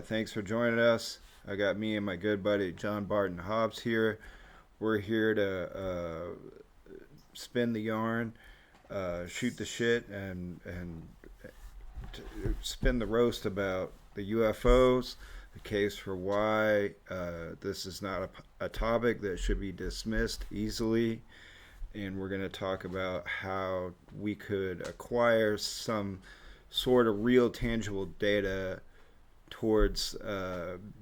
right, thanks for joining us. I got me and my good buddy John Barton Hobbs here. We're here to spin the yarn, shoot the shit, and spin the roast about the UFOs, the case for why this is not a topic that should be dismissed easily, and we're going to talk about how we could acquire some sort of real tangible data towards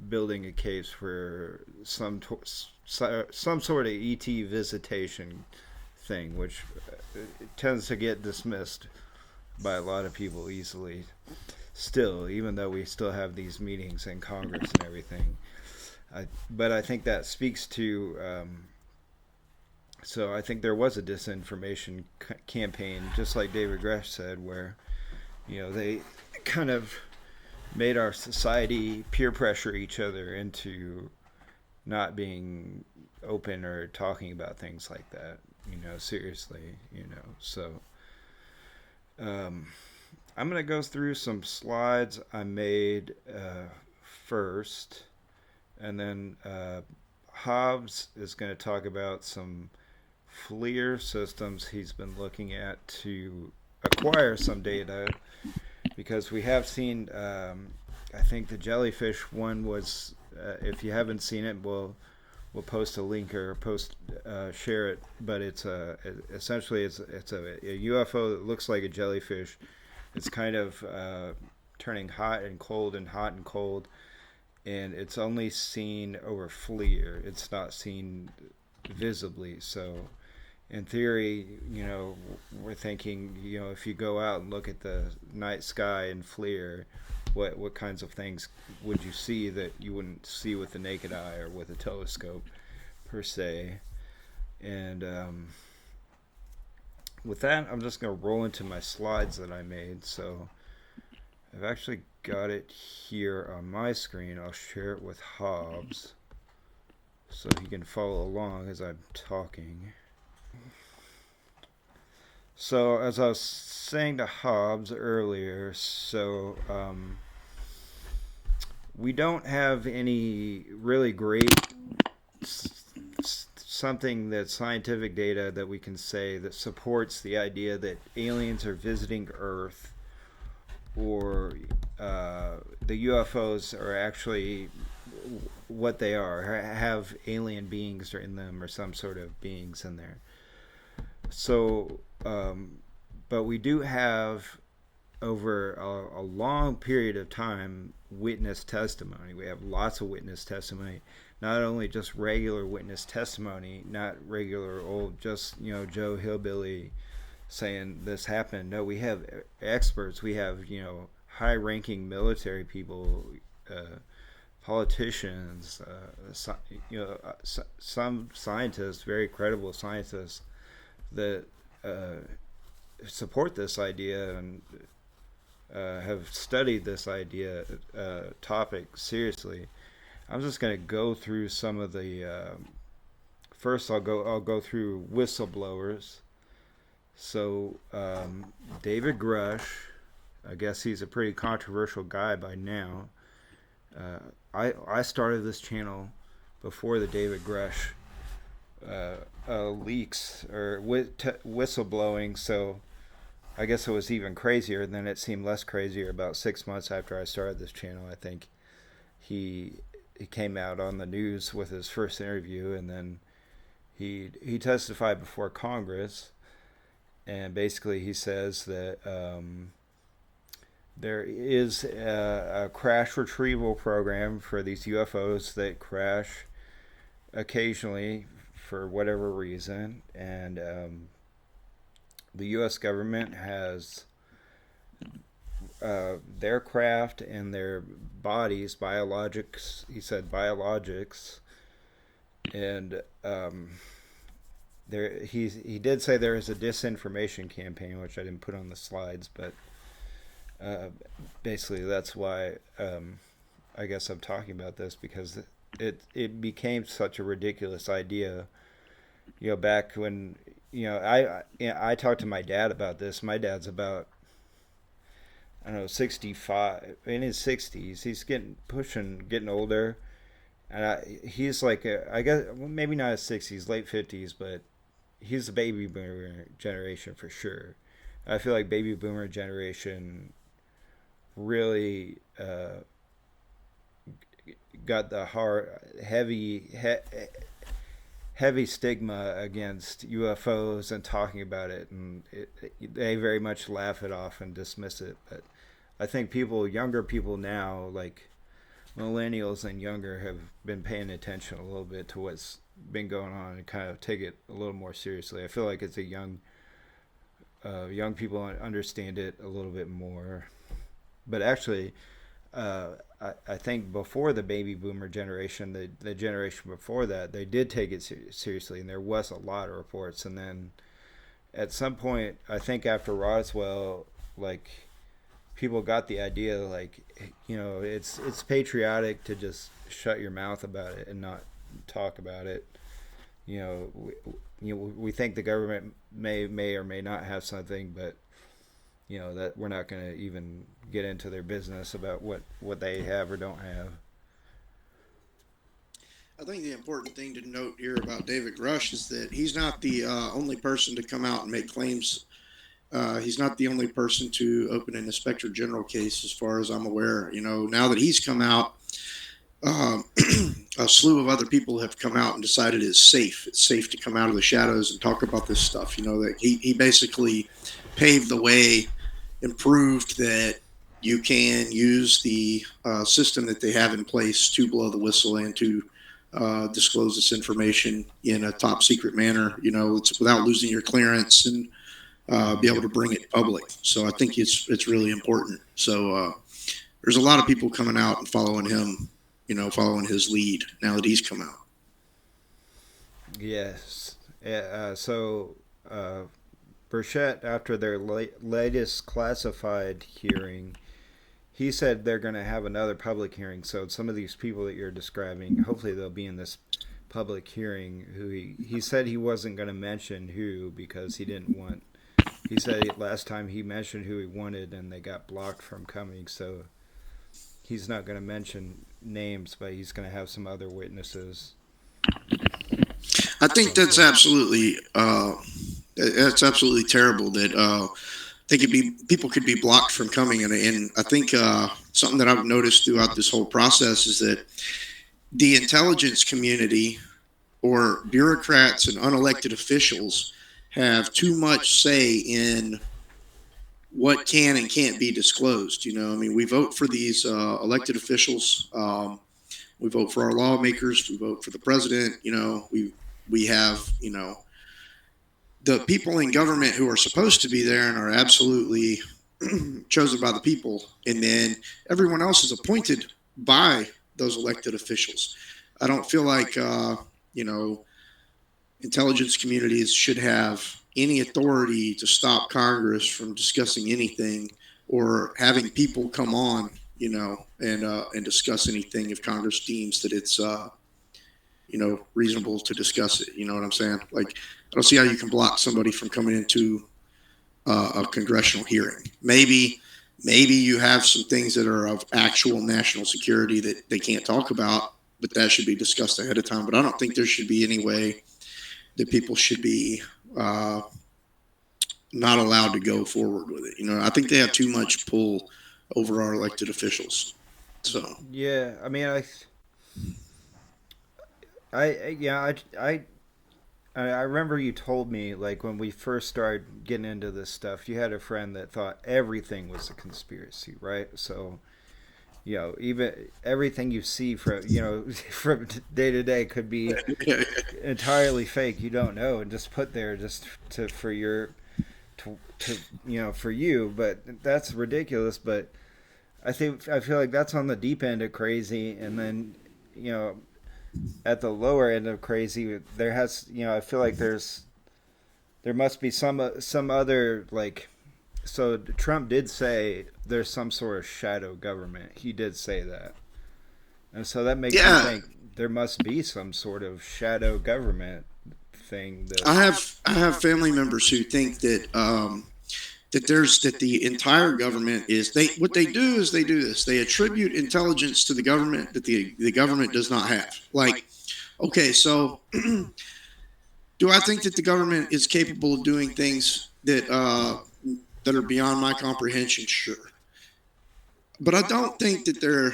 building a case for some sort of ET visitation thing, which tends to get dismissed by a lot of people easily. Still, even though we still have these meetings in Congress and everything, but I think that speaks to. So I think there was a disinformation campaign, just like David Grush said, where they kind of made our society peer pressure each other into not being open or talking about things like that, seriously, So I'm going to go through some slides I made first, and then Hobbs is going to talk about some FLIR systems he's been looking at to acquire some data, because we have seen, I think the jellyfish one was, if you haven't seen it, we'll post a link or share it. But it's essentially it's a UFO that looks like a jellyfish. It's kind of turning hot and cold and hot and cold, and it's only seen over FLIR. It's not seen visibly. So in theory, we're thinking, if you go out and look at the night sky in FLIR, what kinds of things would you see that you wouldn't see with the naked eye or with a telescope, per se? And with that, I'm just going to roll into my slides that I made. So I've actually got it here on my screen. I'll share it with Hobbs so he can follow along as I'm talking. So as I was saying to Hobbs earlier, we don't have any really great something that's scientific data that we can say that supports the idea that aliens are visiting Earth, or the UFOs are actually what they are, have alien beings in them or some sort of beings in there. So, but we do have, over a long period of time, witness testimony. We have lots of witness testimony, not only just regular witness testimony, not regular old just Joe Hillbilly saying this happened. No, we have experts. We have high-ranking military people, politicians, some scientists, very credible scientists, that support this idea and have studied this idea topic seriously. I'm just going to go through some of the. First, I'll go through whistleblowers. So David Grush, I guess he's a pretty controversial guy by now. I started this channel before the David Grush leaks or whistleblowing, so I guess it was even crazier. And then it seemed less crazier about 6 months after I started this channel. I think he came out on the news with his first interview, and then he testified before Congress, and basically he says that there is a crash retrieval program for these UFOs that crash occasionally for whatever reason, and the U.S. government has their craft and their bodies, biologics. He said biologics, and he did say there is a disinformation campaign, which I didn't put on the slides, but basically that's why I guess I'm talking about this, because it became such a ridiculous idea. Back when I talked to my dad about this. My dad's about, I don't know, 65, in his 60s. He's getting older. And he's like, I guess, well, maybe not his 60s, late 50s, but he's the baby boomer generation for sure. I feel like baby boomer generation really got the heavy stigma against UFOs and talking about it, and they very much laugh it off and dismiss it. But I think younger people now, like millennials and younger, have been paying attention a little bit to what's been going on and kind of take it a little more seriously. I feel like it's a young people understand it a little bit more. But actually, I think before the baby boomer generation, the generation before that, they did take it seriously, and there was a lot of reports. And then at some point, I think after Roswell, like people got the idea, like it's patriotic to just shut your mouth about it and not talk about it. You know, we think the government may or may not have something, but that we're not going to even get into their business about what they have or don't have. I think the important thing to note here about David Rush is that he's not the only person to come out and make claims. He's not the only person to open an inspector general case, as far as I'm aware. Now that he's come out, um, a slew of other people have come out and decided it's safe. It's safe to come out of the shadows and talk about this stuff. That he basically paved the way and proved that you can use the system that they have in place to blow the whistle and to disclose this information in a top secret manner. It's without losing your clearance and be able to bring it public. So I think it's really important. So there's a lot of people coming out and following him, following his lead now that he's come out. Yes. So Burchett, after their latest classified hearing, he said they're going to have another public hearing. So some of these people that you're describing, hopefully they'll be in this public hearing. Who he said he wasn't going to mention who because he didn't want. He said last time he mentioned who he wanted and they got blocked from coming. So he's not going to mention names, but he's going to have some other witnesses. I think that's absolutely terrible. That people could be blocked from coming, and I think something that I've noticed throughout this whole process is that the intelligence community or bureaucrats and unelected officials have too much say in what can and can't be disclosed. We vote for these elected officials. We vote for our lawmakers. We vote for the president. We have the people in government who are supposed to be there and are absolutely chosen by the people, and then everyone else is appointed by those elected officials. I don't feel like intelligence communities should have any authority to stop Congress from discussing anything or having people come on, and discuss anything if Congress deems that it's reasonable to discuss it. You know what I'm saying? Like, I don't see how you can block somebody from coming into a congressional hearing. Maybe you have some things that are of actual national security that they can't talk about, but that should be discussed ahead of time. But I don't think there should be any way that people should be not allowed to go forward with it. I think they have too much pull over our elected officials. So yeah, I mean, I remember you told me, like, when we first started getting into this stuff, you had a friend that thought everything was a conspiracy, right? So, even everything you see from from day to day could be entirely fake. You don't know, and just put there just to for your for you. But that's ridiculous. But I feel like that's on the deep end of crazy, and then at the lower end of crazy, there has I feel like there must be some other, like, so Trump did say there's some sort of shadow government. He did say that, and so that makes me think there must be some sort of shadow government thing. I have family members who think that that the entire government is they what they do is they do this. They attribute intelligence to the government that the government does not have. Like, okay, so do I think that the government is capable of doing things that are beyond my comprehension? Sure, but I don't think that they're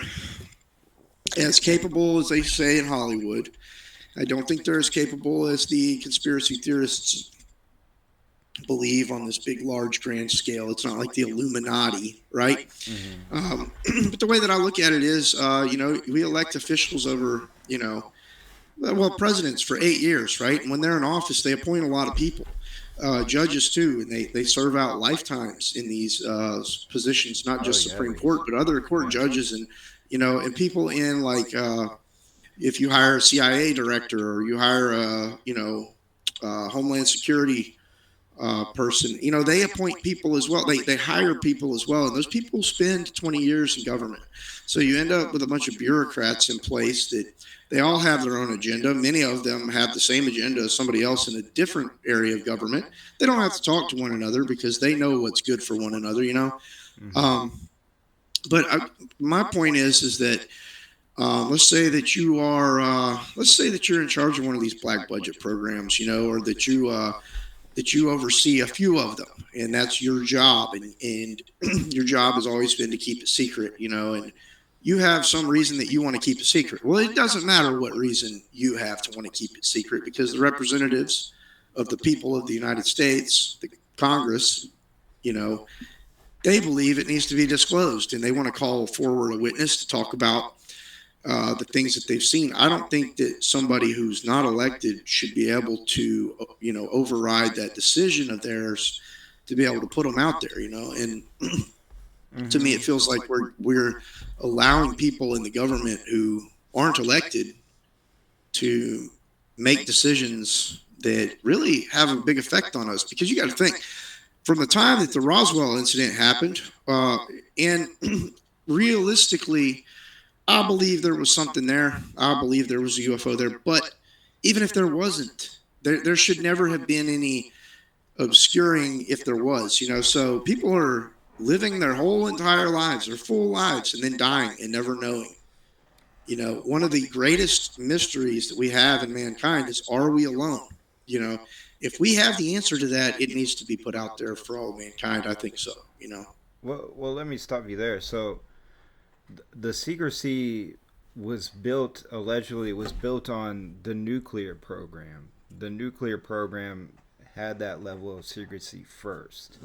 as capable as they say in Hollywood. I don't think they're as capable as the conspiracy theorists believe on this big, large, grand scale. It's not like the Illuminati, right? Mm-hmm. But the way that I look at it is, we elect officials over, well, presidents for 8 years, right? And when they're in office, they appoint a lot of people, judges too, and they serve out lifetimes in these positions, not Oh just yeah, Supreme they. Court, but other court Yeah. judges and and people in like if you hire a CIA director or you hire a Homeland Security person, they appoint people as well. They hire people as well, and those people spend 20 years in government. So you end up with a bunch of bureaucrats in place that they all have their own agenda. Many of them have the same agenda as somebody else in a different area of government. They don't have to talk to one another because they know what's good for one another. Mm-hmm. Um, but my point is that let's say that you are let's say that you're in charge of one of these black budget programs, or that you oversee a few of them, and that's your job, and your job has always been to keep it secret, and you have some reason that you want to keep it secret. Well, it doesn't matter what reason you have to want to keep it secret, because the representatives of the people of the United States, the Congress, you know, they believe it needs to be disclosed, and they want to call forward a witness to talk about the things that they've seen. I don't think that somebody who's not elected should be able to, override that decision of theirs to be able to put them out there. And to me, Mm-hmm. it feels like we're allowing people in the government who aren't elected to make decisions that really have a big effect on us. Because you got to think, from the time that the Roswell incident happened, and realistically, I believe there was something there. I believe there was a UFO there. But even if there wasn't, there should never have been any obscuring if there was. So people are living their whole entire lives, their full lives, and then dying and never knowing. One of the greatest mysteries that we have in mankind is, are we alone? You know, if we have the answer to that, it needs to be put out there for all mankind. I think so. Well, let me stop you there. So, the secrecy was built allegedly was built on the nuclear program. The nuclear program had that level of secrecy first,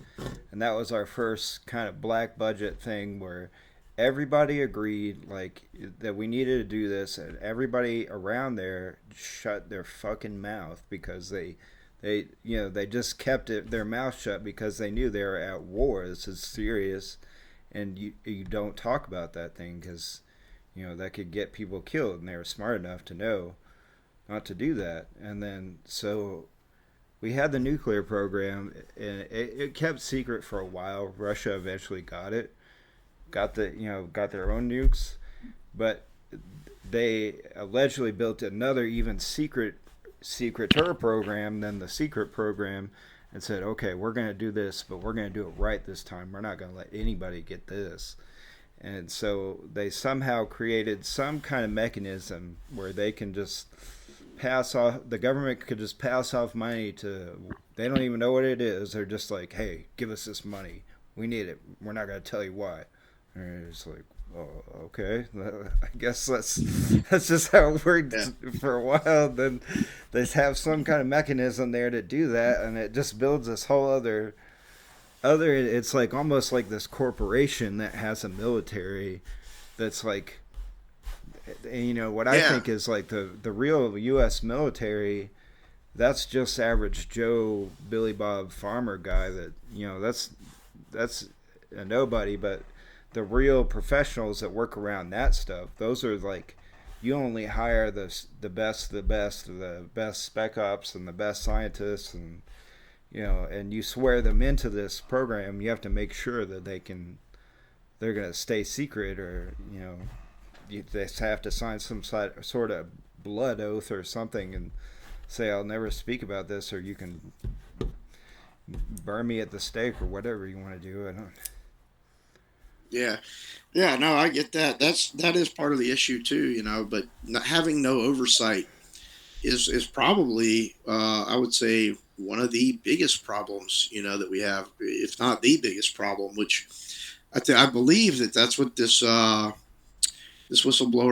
and that was our first kind of black budget thing where everybody agreed like that we needed to do this, and everybody around there shut their fucking mouth because they just kept their mouth shut because they knew they were at war. This is serious, and you don't talk about that thing because that could get people killed, and they were smart enough to know not to do that. And then so we had the nuclear program, and it kept secret for a while. Russia eventually got it, got their own nukes, but they allegedly built another even secreter program than the secret program, and said, okay, we're going to do this, but we're going to do it right this time. We're not going to let anybody get this. And so they somehow created some kind of mechanism where they can just pass off, the government could just pass off money to, they don't even know what it is. They're just like, hey, give us this money. We need it. We're not going to tell you why. And it's like, oh, okay. I guess that's just how it worked Yeah. for a while. Then they have some kind of mechanism there to do that, and it just builds this whole other. It's like almost like this corporation that has a military that's like, what I Yeah. think is like the real U.S. military. That's just average Joe Billy Bob farmer guy that that's a nobody, but the real professionals that work around that stuff, those are like, you only hire the best spec ops and the best scientists, and and you swear them into this program. You have to make sure that they're going to stay secret, or they have to sign some sort of blood oath or something and say, I'll never speak about this, or you can burn me at the stake or whatever you want to do. I don't. Yeah, yeah, no, I get that. That is part of the issue too, But not, having no oversight is probably, I would say, one of the biggest problems, that we have, if not the biggest problem. Which I believe that that's what this whistleblower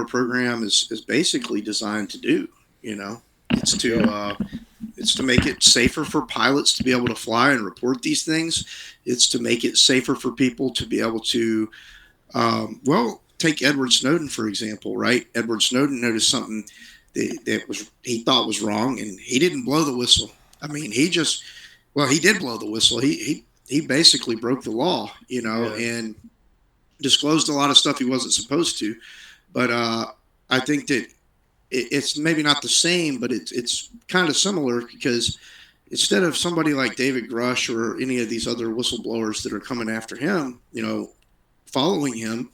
program is basically designed to do. You know, it's to Yeah. uh, it's to make it safer for pilots to be able to fly and report these things. It's to make it safer for people to be able to, well, take Edward Snowden for example, right? Edward Snowden noticed something that was he thought was wrong, and he didn't blow the whistle. I mean, he did blow the whistle. He basically broke the law, Yeah. and disclosed a lot of stuff he wasn't supposed to. But I think that it's maybe not the same, but it's kind of similar, because instead of somebody like David Grush or any of these other whistleblowers that are coming after him, following him,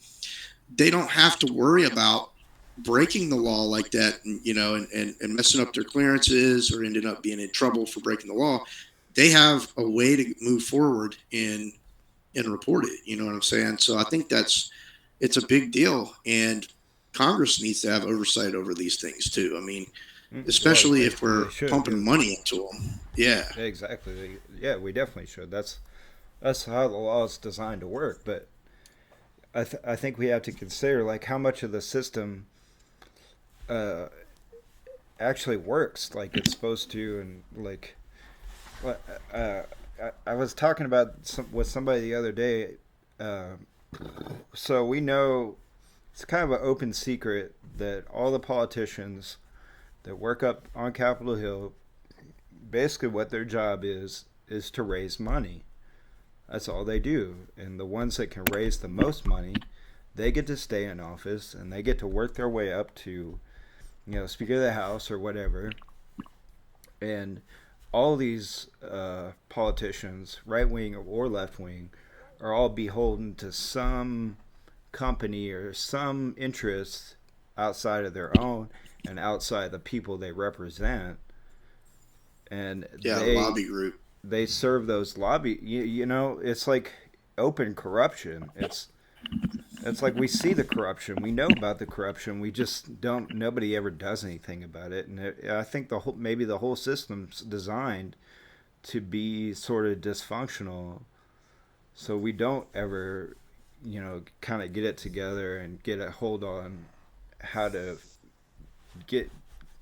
they don't have to worry about breaking the law like that, and messing up their clearances or ending up being in trouble for breaking the law. They have a way to move forward and report it. You know what I'm saying? So I think it's a big deal, and Congress needs to have oversight over these things too. I mean, Well, especially if they we're should. pumping money into them. Yeah, Exactly. Yeah, we definitely should. That's how the law is designed to work. But I think we have to consider like how much of the system uh, actually works like it's supposed to, and like uh, I was talking about with somebody the other day. Uh, so we know it's kind of an open secret that all the politicians that work up on Capitol Hill, basically what their job is to raise money. That's all they do. And the ones that can raise the most money, they get to stay in office and they get to work their way up to, Speaker of the House or whatever. And all these politicians, right wing or left wing, are all beholden to some company or some interest outside of their own and outside the people they represent. And yeah, lobby group. they serve those lobby. It's like open corruption. It's like we see the corruption, we know about the corruption, we just don't. Nobody ever does anything about it, and I think maybe the whole system's designed to be sort of dysfunctional, so we don't ever, kind of get it together and get a hold on how to get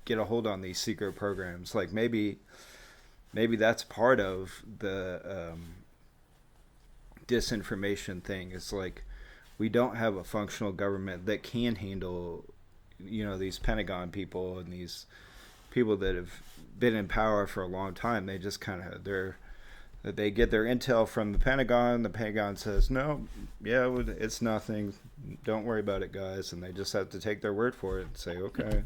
get a hold on these secret programs. Like maybe that's part of the disinformation thing. It's like we don't have a functional government that can handle, these Pentagon people and these people that have been in power for a long time. They just kind of they get their intel from the Pentagon. The Pentagon says no, yeah, it's nothing. Don't worry about it, guys, and they just have to take their word for it and say okay.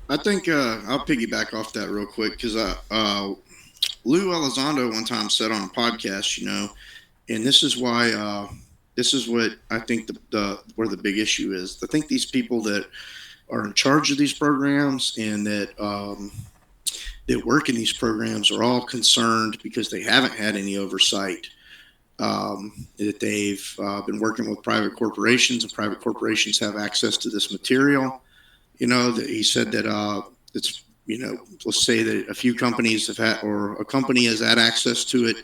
I think I'll piggyback off that real quick, because Lou Elizondo one time said on a podcast, and this is why this is what I think the where the big issue is. I think these people that are in charge of these programs and that work in these programs are all concerned because they haven't had any oversight. That they've been working with private corporations, and private corporations have access to this material. That he said that it's, let's say that a few companies have had, or a company has had access to it,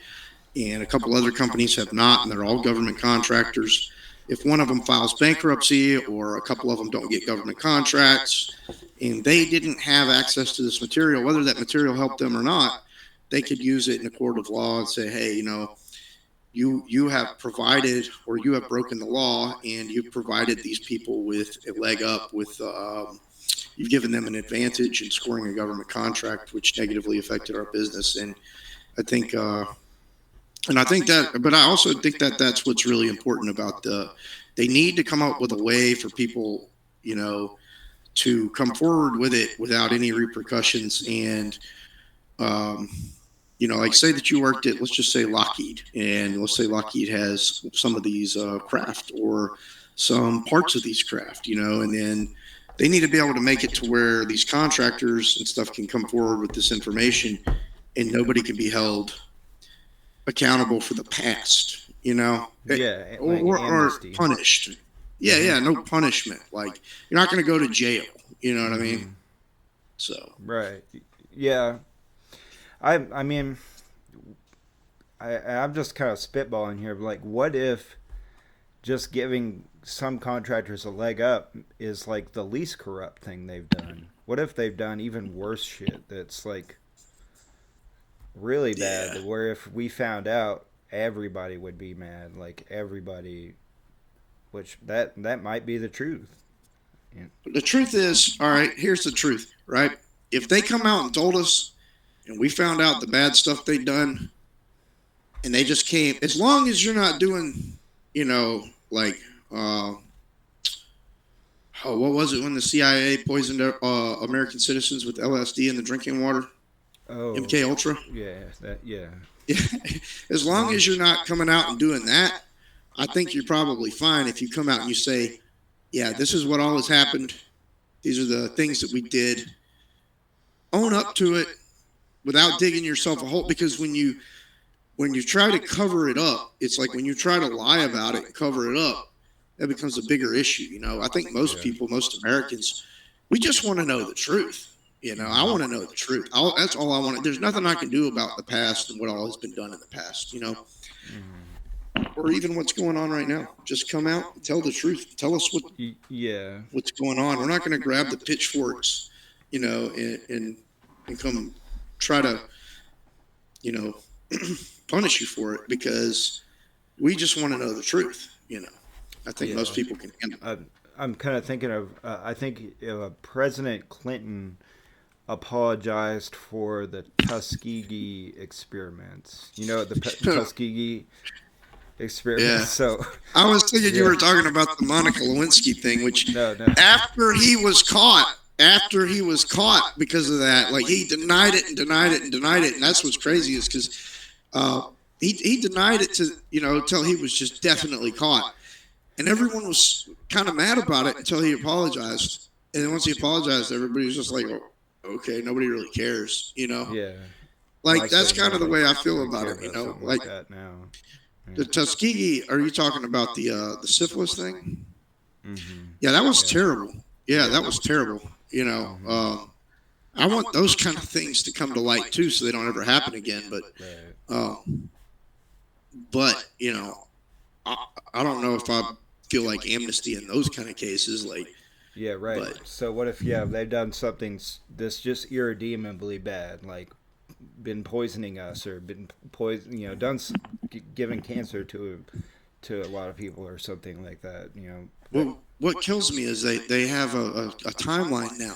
and a couple other companies have not, and they're all government contractors. If one of them files bankruptcy, or a couple of them don't get government contracts, and they didn't have access to this material, whether that material helped them or not, they could use it in a court of law and say, hey, you have provided, or you have broken the law, and you've provided these people with a leg up, with you've given them an advantage in scoring a government contract, which negatively affected our business. And I think but I also think that that's what's really important about they need to come up with a way for people, to come forward with it without any repercussions. And um, like say that you worked at, let's just say Lockheed, and let's say Lockheed has some of these craft, or some parts of these craft, and then they need to be able to make it to where these contractors and stuff can come forward with this information, and nobody can be held, accountable for the past, you know, Yeah, like or amnesty. punished. Yeah, Mm-hmm. yeah, no punishment. Like you're not going to go to jail. You know what I mean? Mm-hmm. So Right. Yeah. I mean, I'm just kind of spitballing here. But like, what if just giving some contractors a leg up is like the least corrupt thing they've done? What if they've done even worse shit that's like really bad? yeah, That where if we found out, everybody would be mad. Like everybody, which that might be the truth. Yeah. the truth is, all right. Here's the truth, right? If they come out and told us, and we found out the bad stuff they done, and they just came, as long as you're not doing, you know, like, uh, oh, what was it when the CIA poisoned American citizens with LSD in the drinking water? Oh, MK Ultra. yeah. That yeah. As long Mm. as you're not coming out and doing that, I think you're probably fine if you come out and you say, yeah, this is what all has happened. These are the things that we did. Own up to it without digging yourself a hole. Because when you try to cover it up, it's like when you try to lie about it and cover it up, that becomes a bigger issue. You know, I think most Yeah. people, most Americans, we just want to know the truth. You know, I want to know the truth. That's all I want. There's nothing I can do about the past and what all has been done in the past. You know, Mm. or even what's going on right now. Just come out and tell the truth. Tell us Yeah. what's going on. We're not going to grab the pitchforks, you know, and come try to, you know, punish you for it because we just want to know the truth. You know, I think Yeah. most people can handle it. I'm kind of thinking of. I think President Clinton apologized for the Tuskegee experiments. You know the Tuskegee experiments. Yeah. So I was thinking you yeah. were talking about the Monica Lewinsky thing, which No, no. after he was caught because of that, like he denied it and denied it and denied it, and that's what's crazy is because he denied it to until he was just definitely caught, and everyone was kind of mad about it until he apologized, and then once he apologized, everybody was just like, oh, okay, nobody really cares, you know. Yeah. Well, I Like that's still kind of the way I feel don't about care it, you about know. something like Like that now. the Yeah. Tuskegee, are you talking about the syphilis thing? Mm-hmm. Yeah, that was Yeah. terrible. Yeah, Yeah. that was terrible. You know, Mm-hmm. I want those kind of things to come to light too, so they don't ever happen again. Right. Uh, but I, I don't know if I feel like amnesty in those kind of cases. Like, Yeah, right. but So what if they've done something that's just irredeemably bad, like been poisoning us or been done giving cancer to a lot of people or something like that. what kills me is they have a timeline now.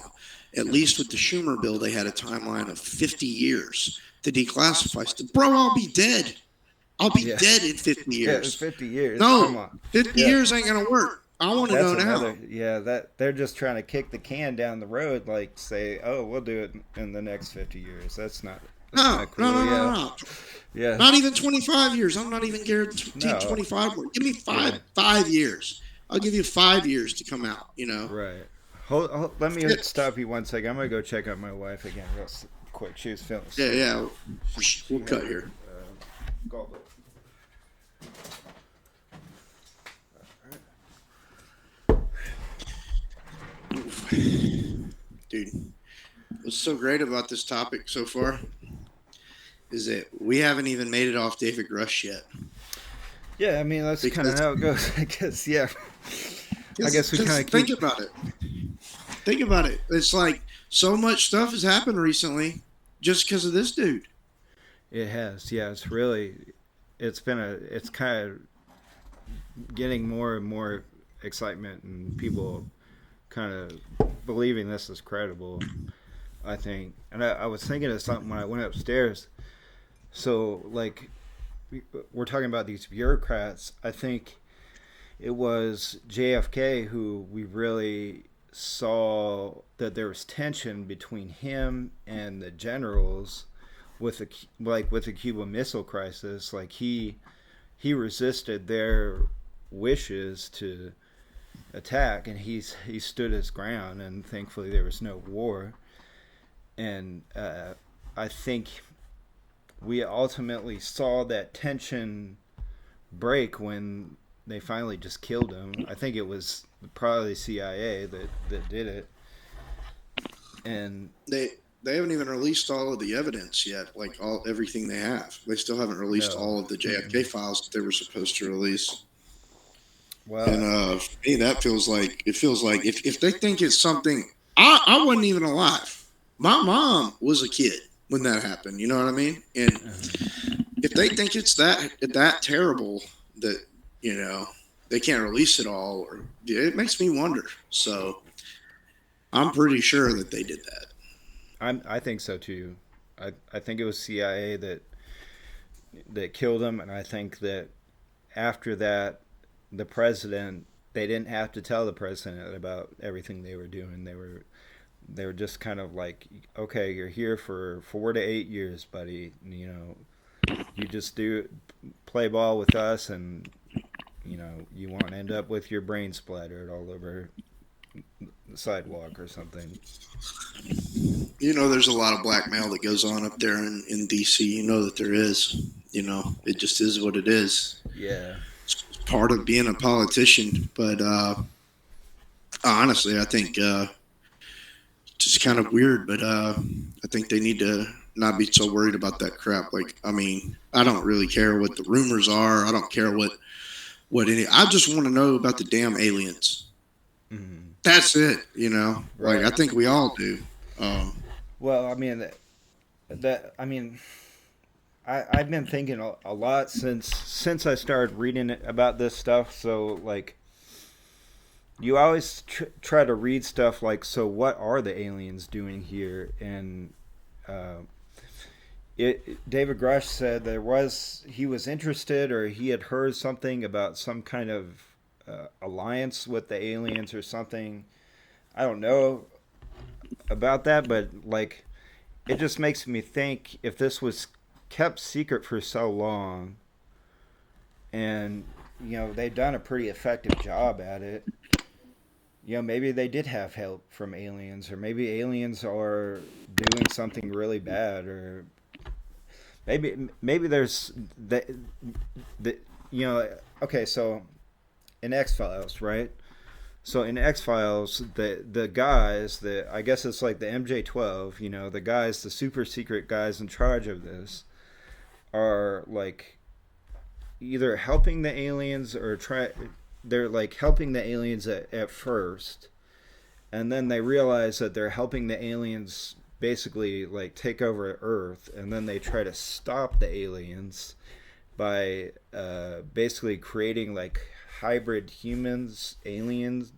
At least with the Schumer bill, they had a timeline of 50 years to declassify stuff. Bro, I'll be dead. I'll be Yeah. dead in 50 Yeah, years. 50 years. Come No, on. 50 Yeah. years ain't gonna work. I want to That's know now. another. Yeah, that they're just trying to kick the can down the road. Like say, oh, we'll do it in the next 50 years. That's not. That's No, not no, cool. no, no, Yeah. no. Yeah. Not even 25 years. I'm not even guaranteed No. 25 more. Give me Yeah. 5 years. I'll give you 5 years to come out. Right. Let me stop you one second. I'm gonna go check on my wife again real quick. She was feeling Yeah, sick. yeah. She We'll had cut here. gallbladder. Dude, what's so great about this topic so far is that we haven't even made it off David Rush yet. Yeah, I mean that's kind of Because how it goes. I guess. Yeah. I guess we kind of think keep. about it. Think about it. It's like so much stuff has happened recently just because of this dude. It has. Yeah. It's really. It's been a. It's kind of getting more and more excitement and people kind of believing this is credible. I think, and I was thinking of something when I went upstairs. So like, we're talking about these bureaucrats. I think it was JFK who we really saw that there was tension between him and the generals with the Cuban Missile Crisis. Like he resisted their wishes to attack, and he stood his ground, and thankfully there was no war. And I think we ultimately saw that tension break when they finally just killed him. I think it was probably the CIA that did it. And They they haven't even released all of the evidence yet, like all everything they have. They still haven't released no. all of the JFK Mm-mm. files that they were supposed to release. And Well, for me, that feels like if they think it's something, I wasn't even alive. My mom was a kid when that happened. You know what I mean? And if they think it's that terrible that you know they can't release it all, or it makes me wonder. So I'm pretty sure that they did that. I think so too. I think it was CIA that killed him, and I think that after that, the president they didn't have to tell the president about everything they were doing. They were just kind of like, okay, you're here for 4 to 8 years, buddy. You just do play ball with us, and you won't end up with your brain splattered all over the sidewalk or something. There's a lot of blackmail that goes on up there in DC. You know that there is. It just is what it is. Yeah. It's part of being a politician. But honestly, I think it's kind of weird. But I think they need to not be so worried about that crap. Like, I mean, I don't really care what the rumors are. I don't care what any. I just want to know about the damn aliens. Mm-hmm. That's it. Like Right. I think we all do. Um, Well, I mean that I mean I've been thinking a lot since I started reading about this stuff. So like, you always try to read stuff like, so what are the aliens doing here? And uh, David Grush said he was interested, or he had heard something about some kind of alliance with the aliens or something. I don't know about that, but like, it just makes me think, if this was kept secret for so long, and they've done a pretty effective job at it. Maybe they did have help from aliens, or maybe aliens are doing something really bad, or maybe there's the okay, so in X Files, right? So in X Files, the guys that, I guess it's like the MJ-12, the guys, the super secret guys in charge of this, are like either helping the aliens or they're like helping the aliens at first, and then they realize that they're helping the aliens basically like take over Earth, and then they try to stop the aliens by basically creating like hybrid humans, aliens,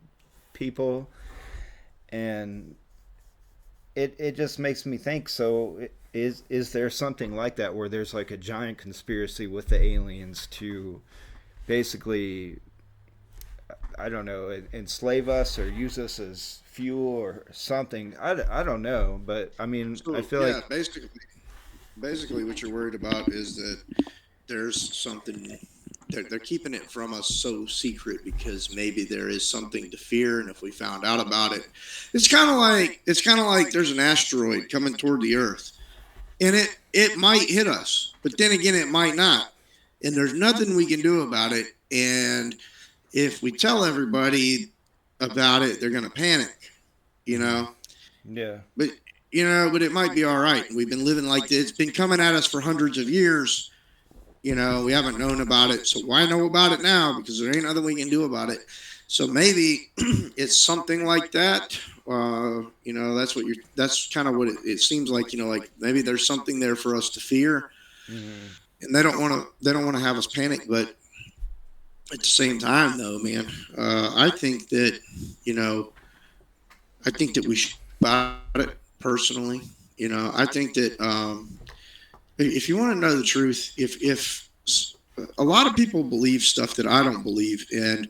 people. And it just makes me think, so is there something like that, where there's like a giant conspiracy with the aliens to basically, I don't know, enslave us or use us as fuel or something? I don't know, but I mean, I so feel yeah, like. basically what you're worried about is that there's something they're keeping it from us so secret because maybe there is something to fear, and if we found out about it, it's kind of like there's an asteroid coming toward the Earth, and it might hit us, but then again it might not, and there's nothing we can do about it. And if we tell everybody about it, they're going to panic, you Mhm. know. Yeah. But but it might be all right. We've been living like this. It's been coming at us for hundreds of years. We haven't known about it, so why know about it now? Because there ain't nothing we can do about it. So maybe it's something like that. That's kind of what it seems like. Like maybe there's something there for us to fear, Hmm. and they don't want to have us panic. But at the same time, though, man, I think that you know I think that we should about it personally. I think that if you want to know the truth, if a lot of people believe stuff that I don't believe, and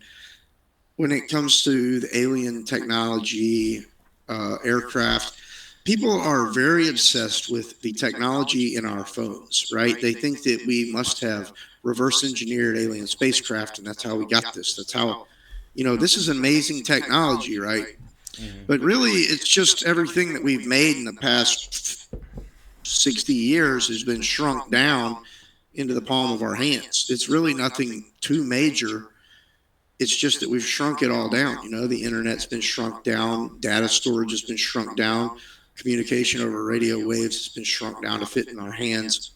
when it comes to the alien technology, aircraft, people are very obsessed with the technology in our phones, right? They think that we must have reverse engineered alien spacecraft, and that's how we got this. That's how, this is amazing technology, right? Hmm. But really, it's just everything that we've made in the past 60 years has been shrunk down into the palm of our hands. It's really nothing too major. It's just that we've shrunk it all down. The internet's been shrunk down, data storage has been shrunk down, communication over radio waves has been shrunk down to fit in our hands.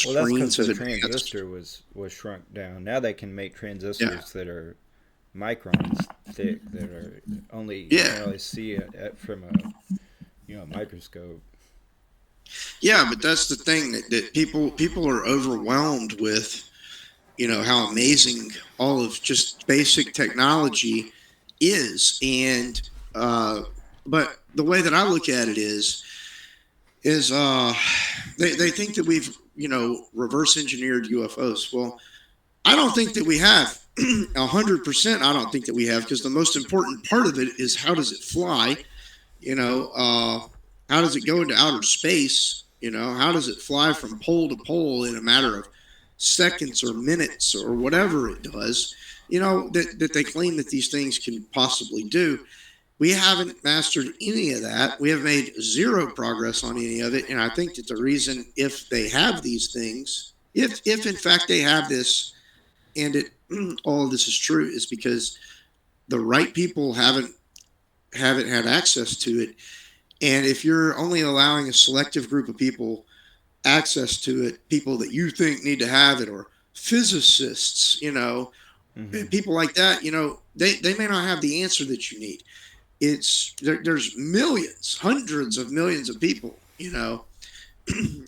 Well, that's because Screens the have advanced. transistor was shrunk down. Now they can make Yeah, transistors that are microns thick, that are only you yeah, can only see it from a microscope. yeah. But that's the thing that people are overwhelmed with. How amazing all of just basic technology is, and but the way that I look at it is they think that we've reverse engineered UFOs. Well, I don't think that we have 100%. I don't think that we have, because the most important part of it is, how does it fly? You know, how does it go into outer space? How does it fly from pole to pole in a matter of seconds or minutes or whatever it does? That they claim that these things can possibly do. We haven't mastered any of that. We have made zero progress on any of it. And I think that the reason, if they have these things, if in fact they have this, and all of this is true, is because the right people haven't had access to it. And if you're only allowing a selective group of people access to it, people that you think need to have it, or physicists, Hmm. people like that, they may not have the answer that you need. There's millions, hundreds of millions of people, in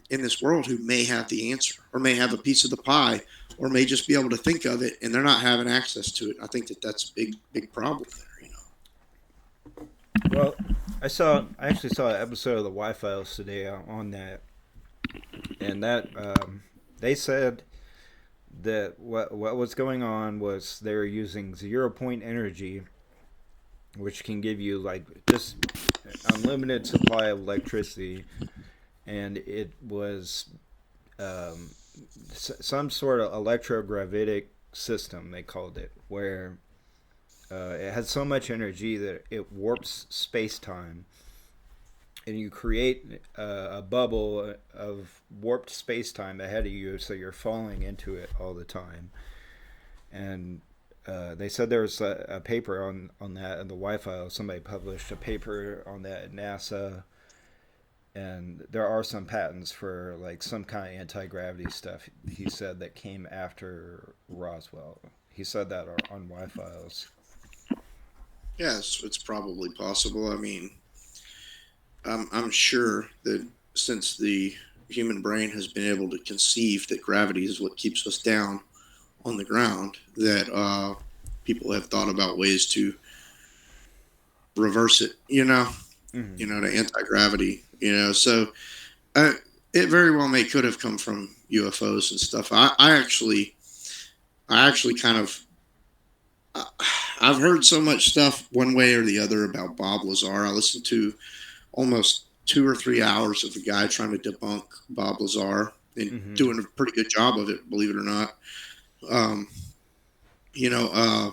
this world, who may have the answer, or may have a piece of the pie, or may just be able to think of it, and they're not having access to it. I think that that's a big problem there. Well, I actually saw an episode of the Y-Files today on that, and that they said that what was going on was they were using 0 point energy, which can give you like just unlimited supply of electricity, and it was um, some sort of electrogravitic system, they called it, where it has so much energy that it warps space time, and you create a bubble of warped space time ahead of you, so you're falling into it all the time. And they said there was a paper on that in the Wi-Fi. Somebody published a paper on that at NASA, and there are some patents for like some kind of anti-gravity stuff. He said that came after Roswell. He said that on Wi-Files. Yes, it's probably possible. I mean, I'm sure that since the human brain has been able to conceive that gravity is what keeps us down on the ground, that people have thought about ways to reverse it. Mm-hmm. To anti-gravity. So uh, it very well may could have come from UFOs and stuff. I actually kind of, uh, I've heard so much stuff one way or the other about Bob Lazar. I listened to almost 2 or 3 hours of the guy trying to debunk Bob Lazar, and Mm-hmm. doing a pretty good job of it, believe it or not. Um, you know, uh,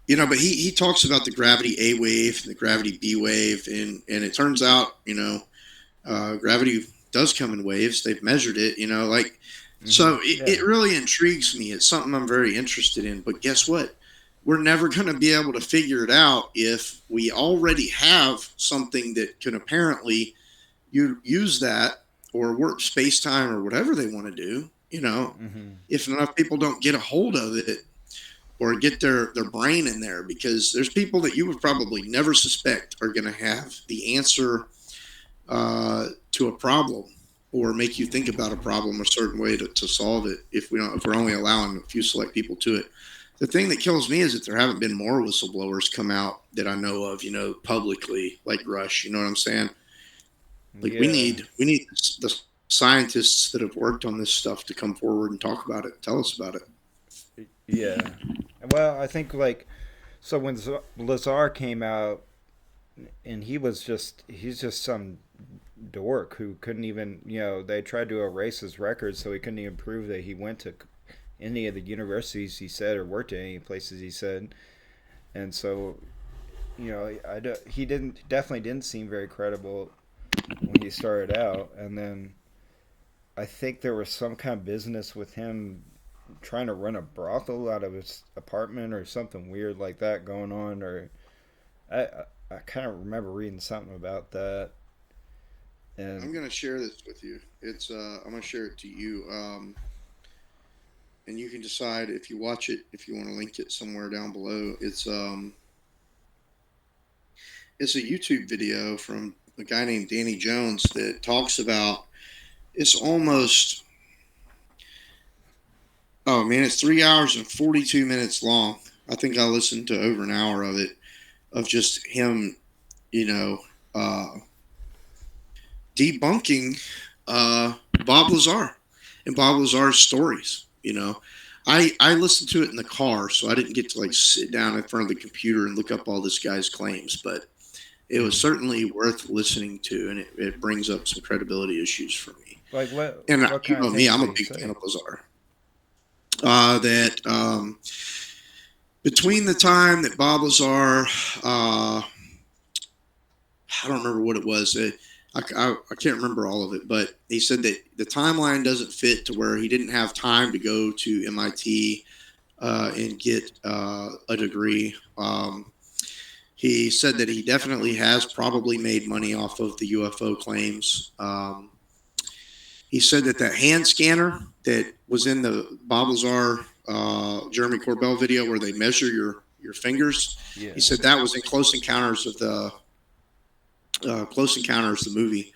but he talks about the gravity A wave and the gravity B wave, and it turns out, gravity does come in waves. They've measured it, like, Mm-hmm. so it Yeah. really intrigues me. It's something I'm very interested in. But guess what? We're never going to be able to figure it out if we already have something that can apparently use that, or work space time, or whatever they want to do. Mm-hmm. If enough people don't get a hold of it, or get their brain in there, because there's people that you would probably never suspect are going to have the answer to a problem, or make you think about a problem a certain way to solve it, if we're only allowing a few select people to it. The thing that kills me is that there haven't been more whistleblowers come out that I know of, publicly, like Rush. You know what I'm saying? Like, we Yeah. need we need the scientists that have worked on this stuff to come forward and talk about it, and tell us about it. Yeah. Well, I think like so when Lazar came out, and he's just some dork who couldn't even, they tried to erase his record, so he couldn't even prove that he went to any of the universities he said, or worked at any places he said. And so he definitely didn't seem very credible when he started out, and then I think there was some kind of business with him trying to run a brothel out of his apartment or something weird like that going on. Or I kind of remember reading something about that. I'm And gonna share this with you. I'm gonna share it to you, and you can decide if you watch it, if you want to link it somewhere down below. It's a YouTube video from a guy named Danny Jones that talks about. It's almost, oh man, it's 3 hours and 42 minutes long. I think I listened to over an hour of it, of just him, you know, uh, debunking Bob Lazar and Bob Lazar's stories. I listened to it in the car, so I didn't get to like sit down in front of the computer and look up all this guy's claims, but it was certainly worth listening to, and it brings up some credibility issues for me. like And what you kind of know me, things I'm a did he big fan say? of Lazar. That between the time that Bob Lazar, I don't remember what it was. I can't remember all of it, but he said that the timeline doesn't fit to where he didn't have time to go to MIT and get a degree. He said that he definitely has probably made money off of the UFO claims. He said that that hand scanner that was in the Bob Lazar Jeremy Corbell video where they measure your fingers. Yeah. He said that was in Close Encounters, the movie,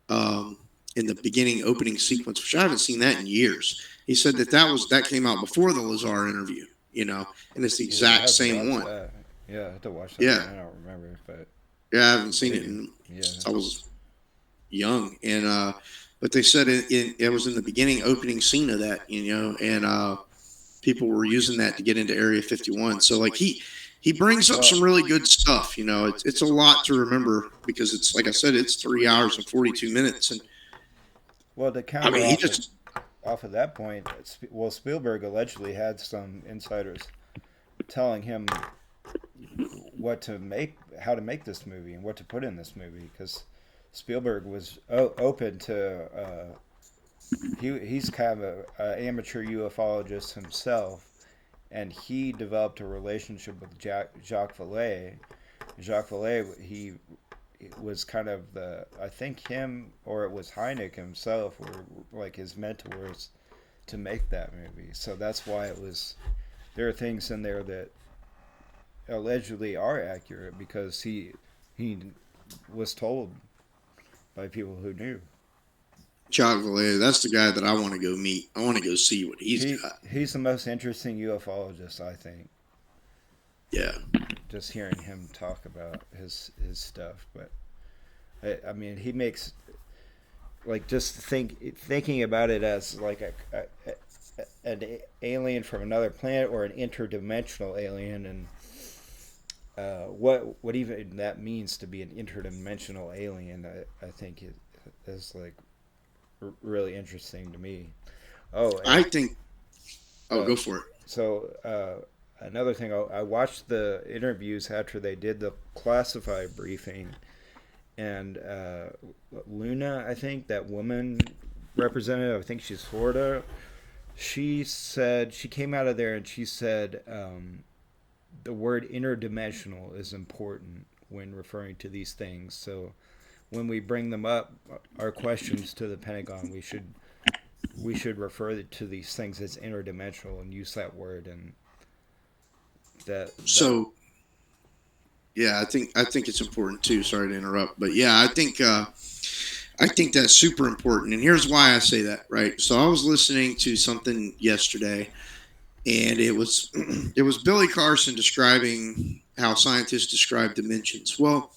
in the beginning opening sequence, which I haven't seen that in years. He said that came out before the Lazar interview, and it's the Yeah, I exact have to same watch one. that. Yeah, I have to watch that Yeah, again. I don't remember, but yeah, I haven't seen it maybe. Yeah. since I was young, and but they said it was in the beginning opening scene of that, and people were using that to get into Area 51. So like he brings up Well, some really good stuff. It's a lot to remember because it's like I said, it's 3 hours and 42 minutes, and well, to I counter mean he just off of that point, well, Spielberg allegedly had some insiders telling him what to make, how to make this movie, and what to put in this movie, because Spielberg was open to. He's kind of a amateur ufologist himself, and he developed a relationship with Jacques Vallée. Jacques Vallée, he was kind of the, I think him or it was Hynek himself were like his mentors to make that movie. So that's why it was. There are things in there that allegedly are accurate because he was told by people who knew. Chuck Vallée, that's the guy that I want to go meet. I want to go see what he's got. He's the most interesting ufologist, I think. Yeah. Just hearing him talk about his stuff, but I mean, he makes like just thinking about it as like an alien from another planet or an interdimensional alien, and what even that means to be an interdimensional alien, I think it is like really interesting to me. Oh, I and think. Oh, go for it. so another thing, I watched the interviews after they did the classified briefing, and Luna, I think that woman representative, I think she's Florida. She said she came out of there and she said the word interdimensional is important when referring to these things. So when we bring them up, our questions to the Pentagon, we should refer to these things as interdimensional and use that word. And that So yeah, I think it's important too. Sorry to interrupt, but yeah, I think that's super important. And here's why I say that. Right. So I was listening to something yesterday, and it was it was Billy Carson describing how scientists describe dimensions. Well,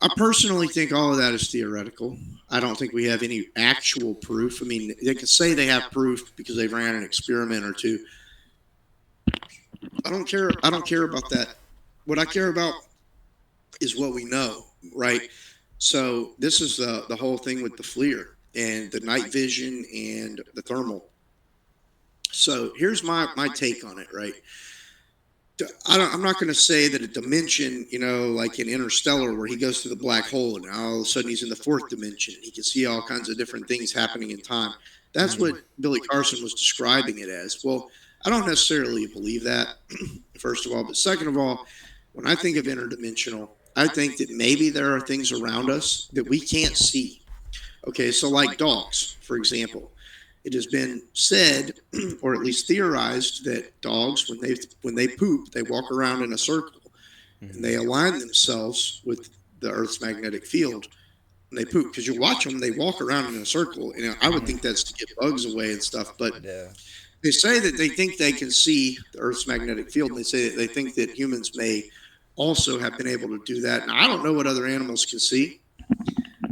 I personally think all of that is theoretical. I don't think we have any actual proof. I mean, they can say they have proof because they ran an experiment or two. I don't care. I don't care about that. What I care about is what we know, right? So this is the whole thing with the FLIR and the night vision and the thermal. So here's my take on it, right? I'm not going to say that a dimension, like in Interstellar, where he goes to the black hole and all of a sudden he's in the fourth dimension. He can see all kinds of different things happening in time. That's what Mm-hmm. Billy Carson was describing it as. Well, I don't necessarily believe that, first of all. But second of all, when I think of interdimensional, I think that maybe there are things around us that we can't see. Okay, so like dogs, for example, it has been said, or at least theorized, that dogs, when they poop, they walk around in a circle and they align themselves with the Earth's magnetic field. And they poop because you watch them; they walk around in a circle. And I would think that's to get bugs away and stuff. But Yeah. they say that they think they can see the Earth's magnetic field. And they say that they think that humans may also have been able to do that. And I don't know what other animals can see,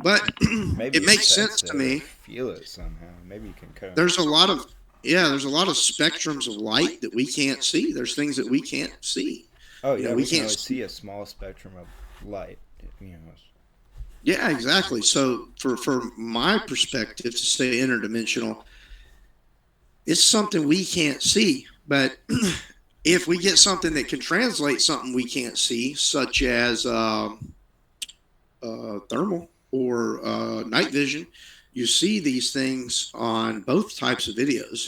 but Maybe it it's makes sense sense to it or me. feel it somehow. Maybe you can kind of. There's a lot of there's a lot of spectrums of light that we can't see. There's things that we can't see. Oh yeah, We we can can't only see. see a small spectrum of light. You know. Yeah, exactly. So for my perspective to say interdimensional, it's something we can't see. But if we get something that can translate something we can't see, such as thermal or night vision, you see these things on both types of videos.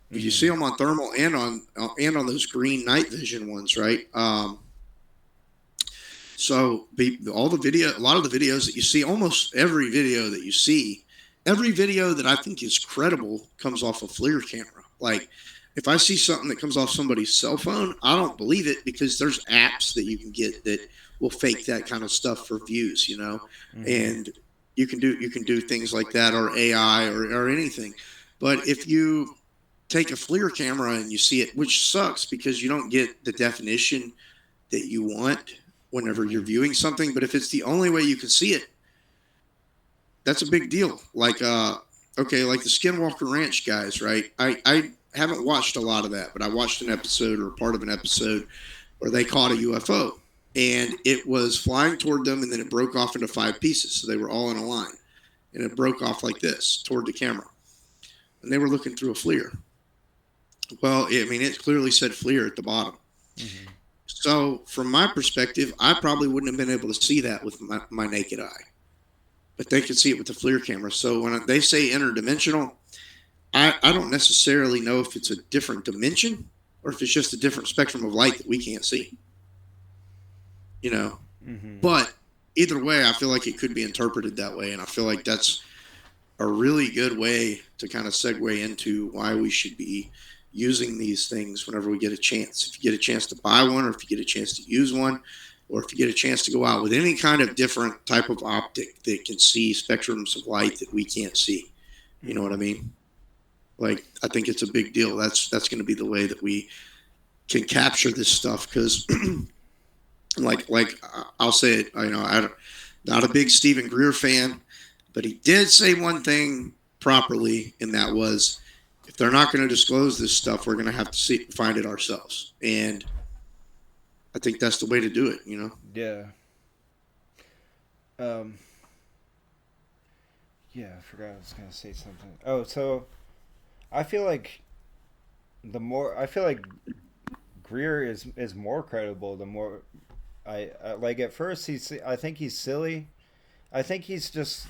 You see them on thermal and on those green night vision ones, right? So all the video, a lot of the videos that you see, almost every video that you see, every video that I think is credible comes off a FLIR camera. Like if I see something that comes off somebody's cell phone, I don't believe it because there's apps that you can get that will fake that kind of stuff for views, Mm-hmm. and you can do things like that or AI or anything. But if you take a FLIR camera and you see it, which sucks because you don't get the definition that you want whenever you're Mm-hmm. viewing something. But if it's the only way you can see it, that's a big deal. Like okay, like the Skinwalker Ranch guys, right? I haven't watched a lot of that, but I watched an episode or part of an episode where they caught a UFO and it was flying toward them and then it broke off into five pieces. So they were all in a line and it broke off like this toward the camera. And they were looking through a FLIR. Well, I mean, it clearly said FLIR at the bottom. Mm-hmm. So, from my perspective, I probably wouldn't have been able to see that with my naked eye, but they could see it with the FLIR camera. So, when they say interdimensional, I don't necessarily know if it's a different dimension or if it's just a different spectrum of light that we can't see, you know. Mm-hmm. But either way, I feel like it could be interpreted that way. And I feel like that's a really good way to kind of segue into why we should be using these things whenever we get a chance. If you get a chance to buy one, or if you get a chance to use one, or if you get a chance to go out with any kind of different type of optic that can see spectrums of light that we can't see. You know what I Mm-hmm. mean? Like, I think it's a big deal. That's going to be the way that we can capture this stuff because, like I'll say it. I'm not a big Stephen Greer fan, but he did say one thing properly, and that was, if they're not going to disclose this stuff, we're going to have to find it ourselves. And I think that's the way to do it. Yeah. Um. Yeah, I forgot I was gonna say something. Oh, so I feel like Greer is more credible the more I like at first I think he's silly. I think he's just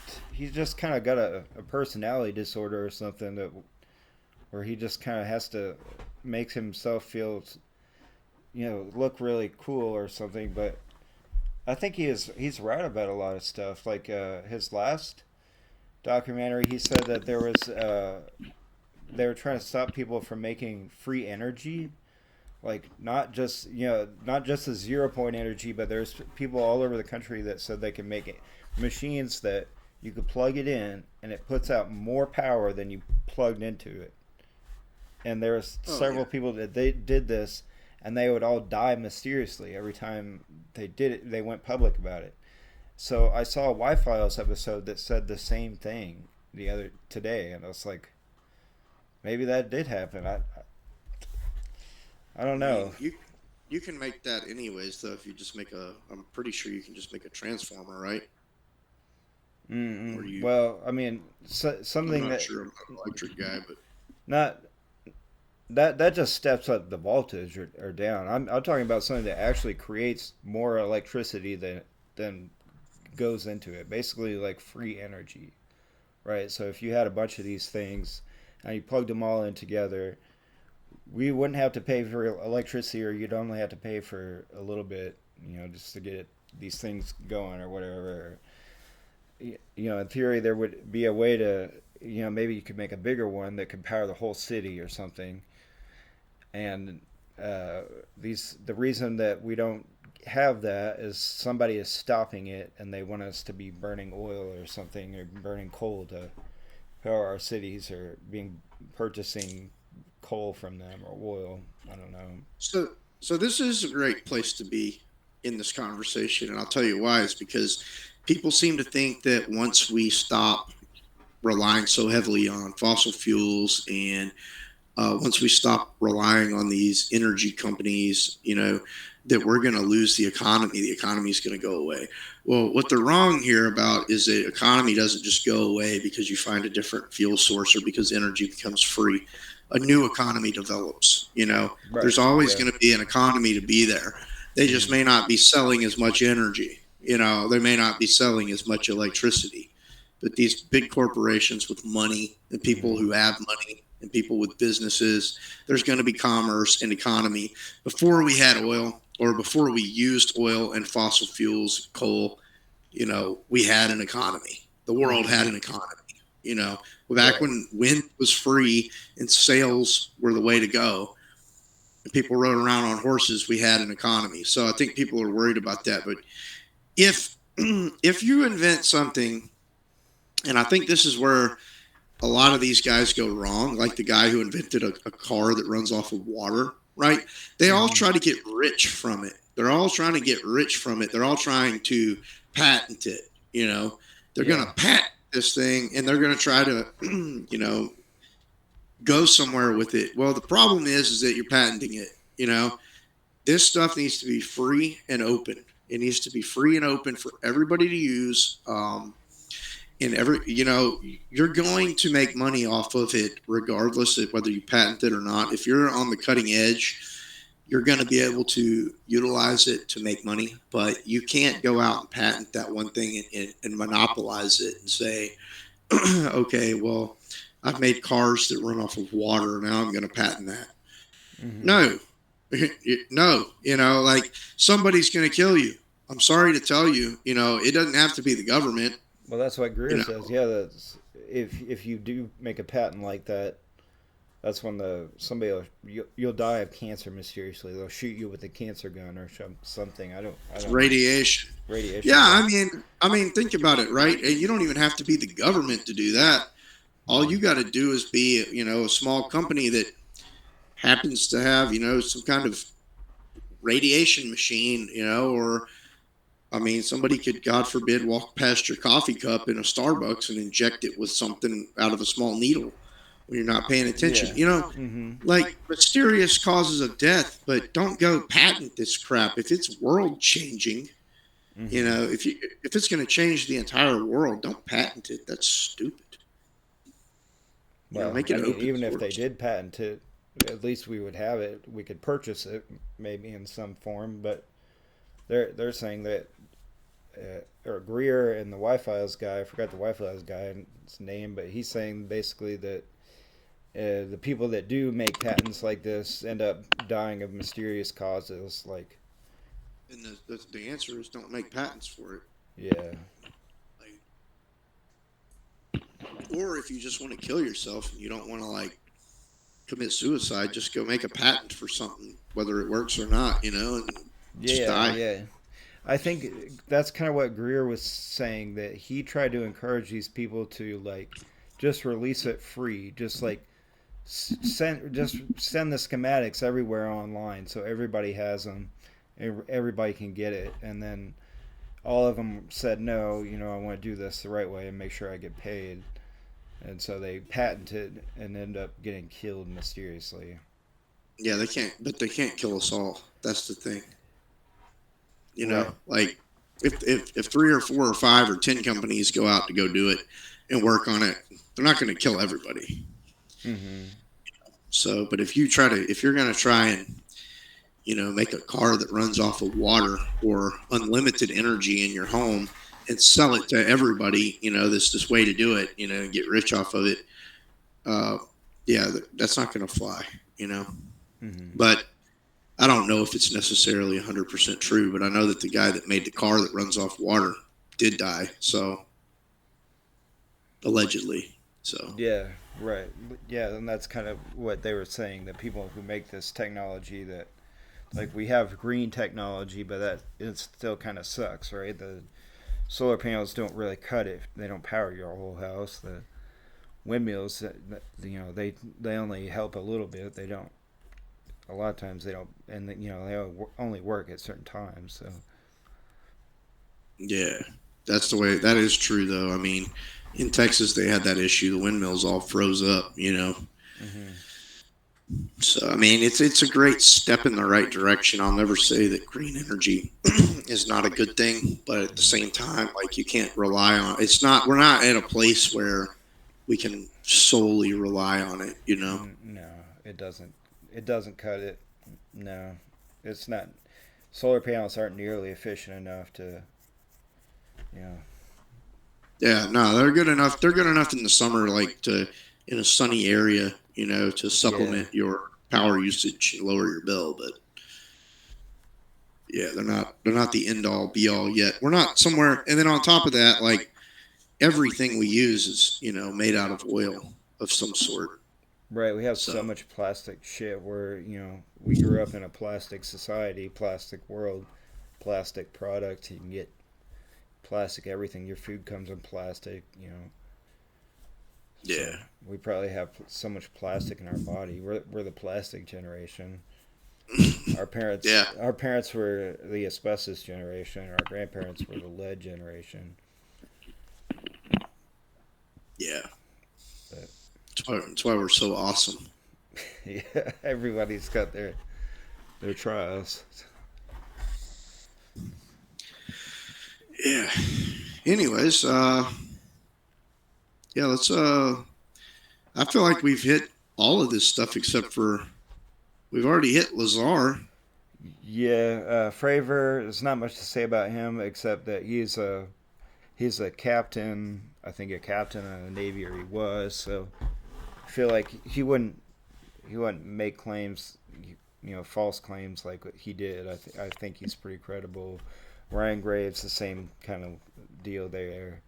kind of got a personality disorder or something that where he just kind of has to make himself feel look really cool or something. But I think he's right about a lot of stuff. Like his last documentary, he said that they were trying to stop people from making free energy, like not just the 0 point energy, but there's people all over the country that said they can make machines that you could plug it in and it puts out more power than you plugged into it. And there's Oh yeah. several people that they did this, and they would all die mysteriously every time they did it. They went public about it. So I saw a Y-Files episode that said the same thing the other today, and I was like, maybe that did happen. I don't I know. mean, you can make that anyways, though. If you just make a, I'm pretty sure you can just make a transformer, right? Or Mm-mm. you, Well, I mean, I'm something not that sure. I'm not an electric guy, but not that just steps up the voltage or down. I'm talking about something that actually creates more electricity than goes into it. Basically, like free energy, right? So if you had a bunch of these things and you plugged them all in together, we wouldn't have to pay for electricity, or you'd only have to pay for a little bit, just to get these things going or whatever. In theory, there would be a way to, maybe you could make a bigger one that could power the whole city or something. And the reason that we don't have that is somebody is stopping it, and they want us to be burning oil or something, or burning coal to power our cities, or being purchasing coal from them or oil. I don't know. So, so this is a great place to be in this conversation, and I'll tell you why. It's because people seem to think that once we stop relying so heavily on fossil fuels, and once we stop relying on these energy companies, that we're going to lose the economy. The economy is going to go away. Well, what they're wrong here about is the economy doesn't just go away because you find a different fuel source or because energy becomes free. A new economy develops. Right. There's always Yeah. going to be an economy to be there. They just Mm-hmm. may not be selling as much energy. They may not be selling as much electricity. But these big corporations with money and people Mm-hmm. who have money and people with businesses, there's going to be commerce and economy. Before we had oil, or before we used oil and fossil fuels, coal, we had an economy. The world Mm-hmm. had an economy. You know, Back Right. when wind was free and sails were the way to go, and people rode around on horses, we had an economy. So I think people are worried about that. But if if you invent something, and I think this is where a lot of these guys go wrong, like the guy who invented a car that runs off of water, right? They all Mm-hmm. try to get rich from it. They're all trying to get rich from it. They're all trying to patent it. They're going Yeah. to patent this thing, and they're going to try to, go somewhere with it. Well, the problem is that you're patenting it. This stuff needs to be free and open. It needs to be free and open for everybody to use. And you're going to make money off of it regardless of whether you patent it or not. If you're on the cutting edge, you're going to be able to utilize it to make money, but you can't go out and patent that one thing and monopolize it and say, okay, well, I've made cars that run off of water. Now I'm going to patent that. Mm-hmm. No, no, like somebody's going to kill you. I'm sorry to tell you, it doesn't have to be the government, Well, that's what you Greer know, says. Yeah, that's if you do make a patent like that, that's when you'll die of cancer mysteriously. They'll shoot you with a cancer gun or something. I it's don't know. radiation. Yeah, Radiation. Yeah. think about it, right? And you don't even have to be the government to do that. All you Mm-hmm. got to do is be, a small company that happens to have, some kind of radiation machine, or somebody could, God forbid, walk past your coffee cup in a Starbucks and inject it with something out of a small needle when you're not paying attention. Yeah. Mm-hmm. Like mysterious causes of death, but don't go patent this crap. If it's world changing, Mm-hmm. if it's going to change the entire world, don't patent it. That's stupid. Well, Make I it mean, open even if they source. did patent it, at least we would have it. We could purchase it, maybe in some form. But they're saying that or Greer and the Wi-Fi's guy. I forgot the Wi-Fi's guy's name, but he's saying basically that the people that do make patents like this end up dying of mysterious causes. Like, And the answer is don't make patents for it. yeah, Like, or if you just want to kill yourself and you don't want to commit suicide, just go make a patent for something, whether it works or not, and just yeah, die. yeah. I think that's kind of what Greer was saying, that he tried to encourage these people to like just release it free, just like send the schematics everywhere online so everybody has them, everybody can get it, and then all of them said no. I want to do this the right way and make sure I get paid, and so they patented and end up getting killed mysteriously. Yeah, they can't, but they can't kill us all. That's the thing. Right. Like if three or four or five or 10 companies go out to go do it and work on it, they're not going to kill everybody. Mm-hmm. So, but if you're going to try and make a car that runs off of water or unlimited energy in your home and sell it to everybody, this way to do it, and get rich off of it. Uh, yeah, that's not going to fly. Hmm. But I don't know if it's necessarily 100% true, but I know that the guy that made the car that runs off water did die. So allegedly. So Yeah, right. Yeah, and that's kind of what they were saying, that people who make this technology, that like we have green technology, but that it still kind of sucks, right? The solar panels don't really cut it. They don't power your whole house. The windmills, they only help a little bit. They don't. A lot of times they don't, and they only work at certain times. So yeah, that's the way. That is true, though. I mean, in Texas they had that issue. The windmills all froze up. hmm. So I mean, it's a great step in the right direction. I'll never say that green energy is not a good thing, but at the Hmm. same time, like you can't rely on. It's not. We're not at a place where we can solely rely on it. No, it doesn't. It doesn't cut it. No, it's not. Solar panels aren't nearly efficient enough to, you know. Yeah, no, they're good enough. They're good enough in the summer, like to in a sunny area, to Yeah, supplement your power usage and lower your bill. But yeah, they're not the end all be all yet. We're not somewhere. And then on top of that, like everything we use is made out of oil of some sort. right. We have so So much plastic shit. We grew up in a plastic society, plastic world, plastic products. You can get plastic everything. Your food comes in plastic. So yeah, we probably have so much plastic in our body. We're the plastic generation. Our parents yeah, our parents were the asbestos generation. Our grandparents were the lead generation. yeah. But That's why we're so awesome. yeah, everybody's got their trials. Yeah. Anyways, yeah. Let's. I feel like we've hit all of this stuff except for we've already hit Lazar. Yeah, Fravor. There's not much to say about him except that he's a captain. I think a captain in the Navy, or he was. So I feel like he wouldn't make claims, false claims like what he did. I think he's pretty credible. Ryan Graves, the same kind of deal there.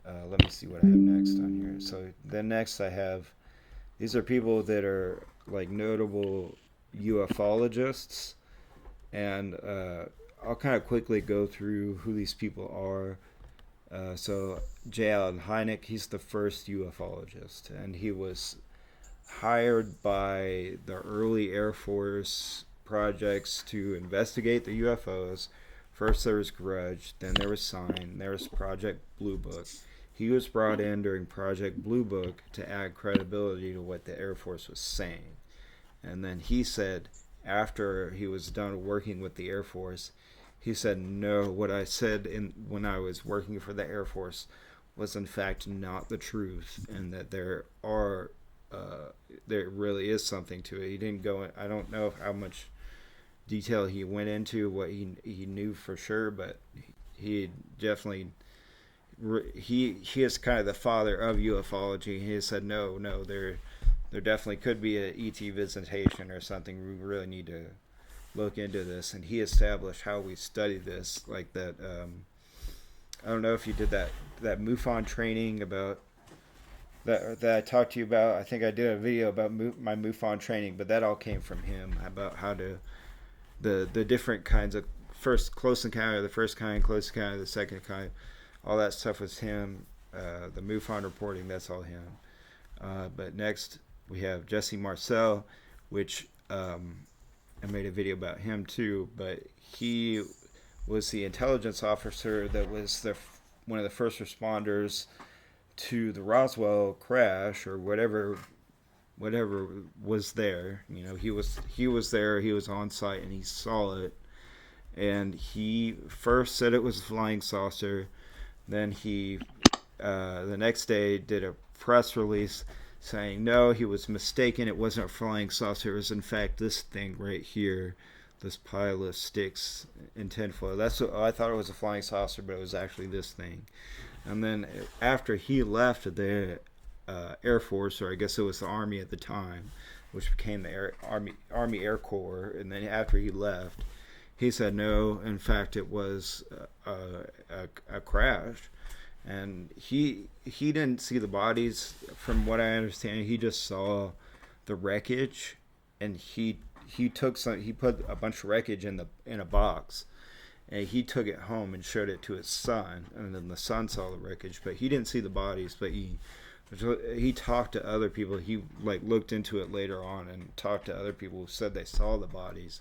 Let me see what I have next on here. So then next I have, these are people that are like notable ufologists, and I'll kind of quickly go through who these people are. So J. Allen Hynek, he's the first ufologist, and he was hired by the early Air Force projects to investigate the UFOs. First there was Grudge, then there was Sign, there was Project Blue Book. He was brought in during Project Blue Book to add credibility to what the Air Force was saying. And then he said, after he was done working with the Air Force, he said, no, what I said when I was working for the Air Force was in fact not the truth, and that uh, there really is something to it. He didn't go. I don't know how much detail he went into what he knew for sure, but he definitely he is kind of the father of ufology. He said no, there definitely could be a ET visitation or something. We really need to look into this, and he established how we study this, like that. I don't know if you did that MUFON training about that I talked to you about. I think I did a video about my MUFON training, but that all came from him, about how to the different kinds of first close encounter, the first kind, close encounter, the second kind. All that stuff was him. The MUFON reporting, that's all him. But next we have Jesse Marcel, which I made a video about him too. But he was the intelligence officer that was one of the first responders to the Roswell crash, or whatever was there. He was there. He was on site and he saw it. And he first said it was a flying saucer. Then he the next day did a press release saying no, he was mistaken. It wasn't a flying saucer. It was in fact this thing right here, this pile of sticks in tinfoil. That's what I thought it was a flying saucer, but it was actually this thing. And then after he left the Air Force, or I guess it was the Army at the time, which became the Army Air Corps, and then after he left, he said no. In fact, it was a crash, and he didn't see the bodies. From what I understand, he just saw the wreckage, and he took some. He put a bunch of wreckage in a box, and he took it home and showed it to his son, and then the son saw the wreckage, but he didn't see the bodies. But he talked to other people. He like looked into it later on and talked to other people who said they saw the bodies,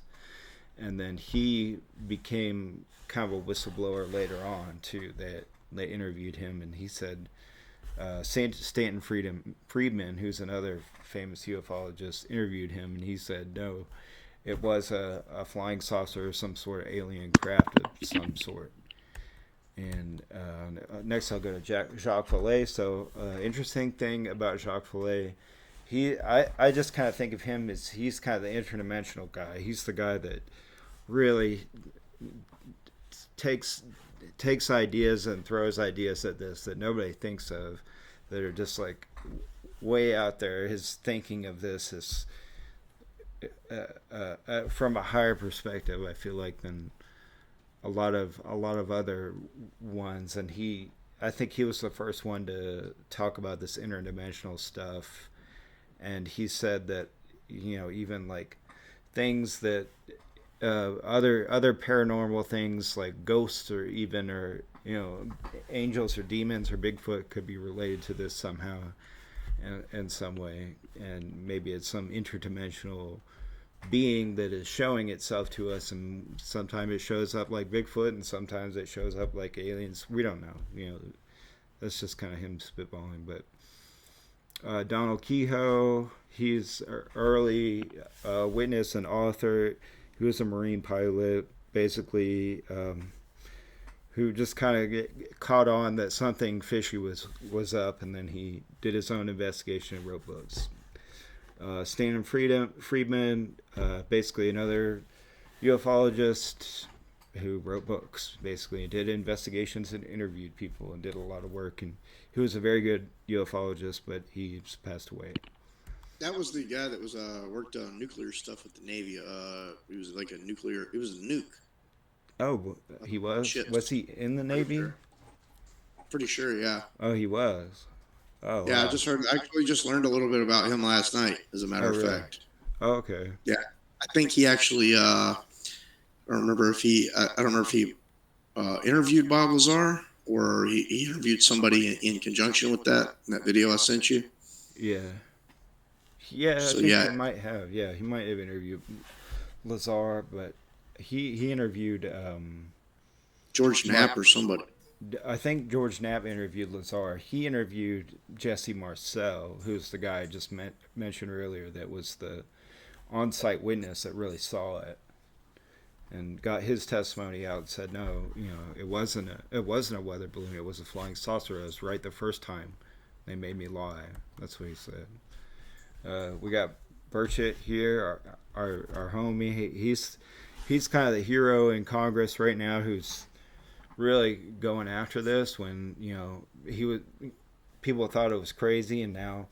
and then he became kind of a whistleblower later on too. That they interviewed him, and he said Stanton Friedman, who's another famous ufologist, interviewed him, and he said no, it was a flying saucer or some sort of alien craft of some sort. And next I'll go to Jacques Vallée. So interesting thing about Jacques Vallée, I just kind of think of him as he's kind of the interdimensional guy. He's the guy that really takes ideas and throws ideas at this that nobody thinks of, that are just like way out there. His thinking of this is from a higher perspective, I feel like, than a lot of other ones. And I think he was the first one to talk about this interdimensional stuff. And he said that, even like things that other paranormal things like ghosts, or even, or angels or demons or Bigfoot, could be related to this somehow, in some way. And maybe it's some interdimensional being that is showing itself to us, and sometimes it shows up like Bigfoot and sometimes it shows up like aliens. We don't know. That's just kind of him spitballing. But Donald Kehoe, he's an early witness and author. He was a Marine pilot, basically, who just kind of get caught on that something fishy was up, and then he did his own investigation and wrote books. Stanton Friedman, basically another ufologist who wrote books, basically, and did investigations and interviewed people and did a lot of work. And he was a very good ufologist, but he's passed away. That was the guy that was worked on nuclear stuff with the Navy. He was like a nuclear. It was a nuke. Oh, he was? Shit. Was he in the Navy? Pretty sure, yeah. Oh, he was. Oh, Yeah, wow. I actually just learned a little bit about him last night, as a matter Oh, of really? fact. Oh, okay. Yeah, I think he actually. I don't remember if he. I don't remember if he interviewed Bob Lazar, or he interviewed somebody in conjunction with that video I sent you. Yeah. Yeah, I So think yeah, he might have. Yeah, he might have interviewed Lazar, but he interviewed. George Knapp or somebody. I think George Knapp interviewed Lazar. He interviewed Jesse Marcel, who's the guy I just mentioned earlier, that was the on-site witness that really saw it, and got his testimony out and said, no, it wasn't a weather balloon. It was a flying saucer. I was right the first time. They made me lie. That's what he said. We got Burchett here, our homie. He's kind of the hero in Congress right now, who's really going after this. When people thought it was crazy, and now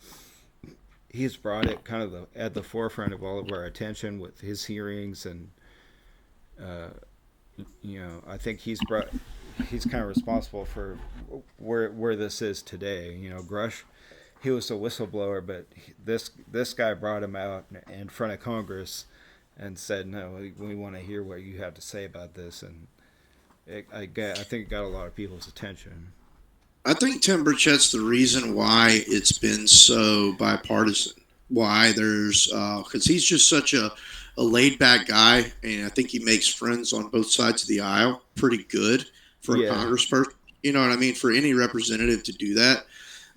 he's brought it kind of at the forefront of all of our attention with his hearings. And I think he's kind of responsible for where this is today. Grush, he was a whistleblower, but this guy brought him out in front of Congress and said, no, we want to hear what you have to say about this. And I think it got a lot of people's attention. I think Tim Burchett's the reason why it's been so bipartisan. Why there's because he's just such a laid back guy, and I think he makes friends on both sides of the aisle pretty good for a congressperson. You know what I mean? For any representative to do that,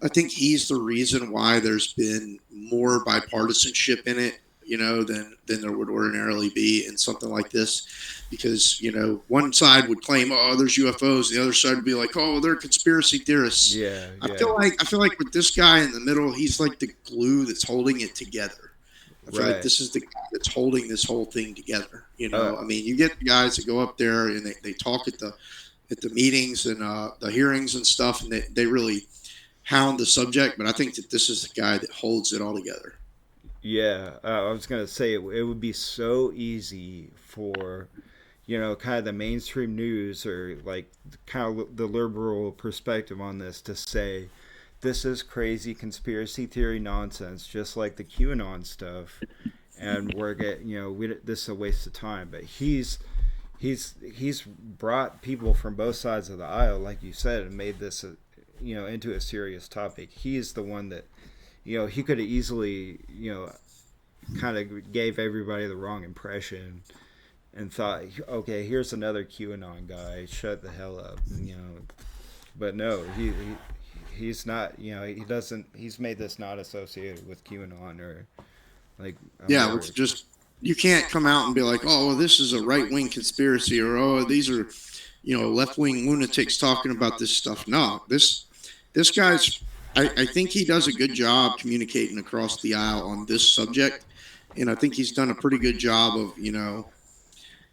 I think he's the reason why there's been more bipartisanship in it than there would ordinarily be in something like this, because one side would claim, oh, there's UFOs, the other side would be like, oh, they're conspiracy theorists. Yeah, I yeah. feel like with this guy in the middle, he's like the glue that's holding it together. I feel like Right. this is the guy that's holding this whole thing together. Uh, I mean, you get the guys that go up there and they talk at the meetings and the hearings and stuff, and they really hound the subject. But I think that this is the guy that holds it all together. yeah. I was gonna say it would be so easy for kind of the mainstream news or like kind of the liberal perspective on this to say this is crazy conspiracy theory nonsense, just like the QAnon stuff, and we're this is a waste of time. But he's brought people from both sides of the aisle, like you said, and made this into a serious topic. He's the one that he could have easily kind of gave everybody the wrong impression and thought, okay, here's another QAnon guy, shut the hell up, But no, he's not. He doesn't. He's made this not associated with QAnon or like. Yeah, it's just you can't come out and be like, oh, well, this is a right wing conspiracy, or oh, these are left wing lunatics talking about this stuff. No, this guy's. I think he does a good job communicating across the aisle on this subject, and I think he's done a pretty good job of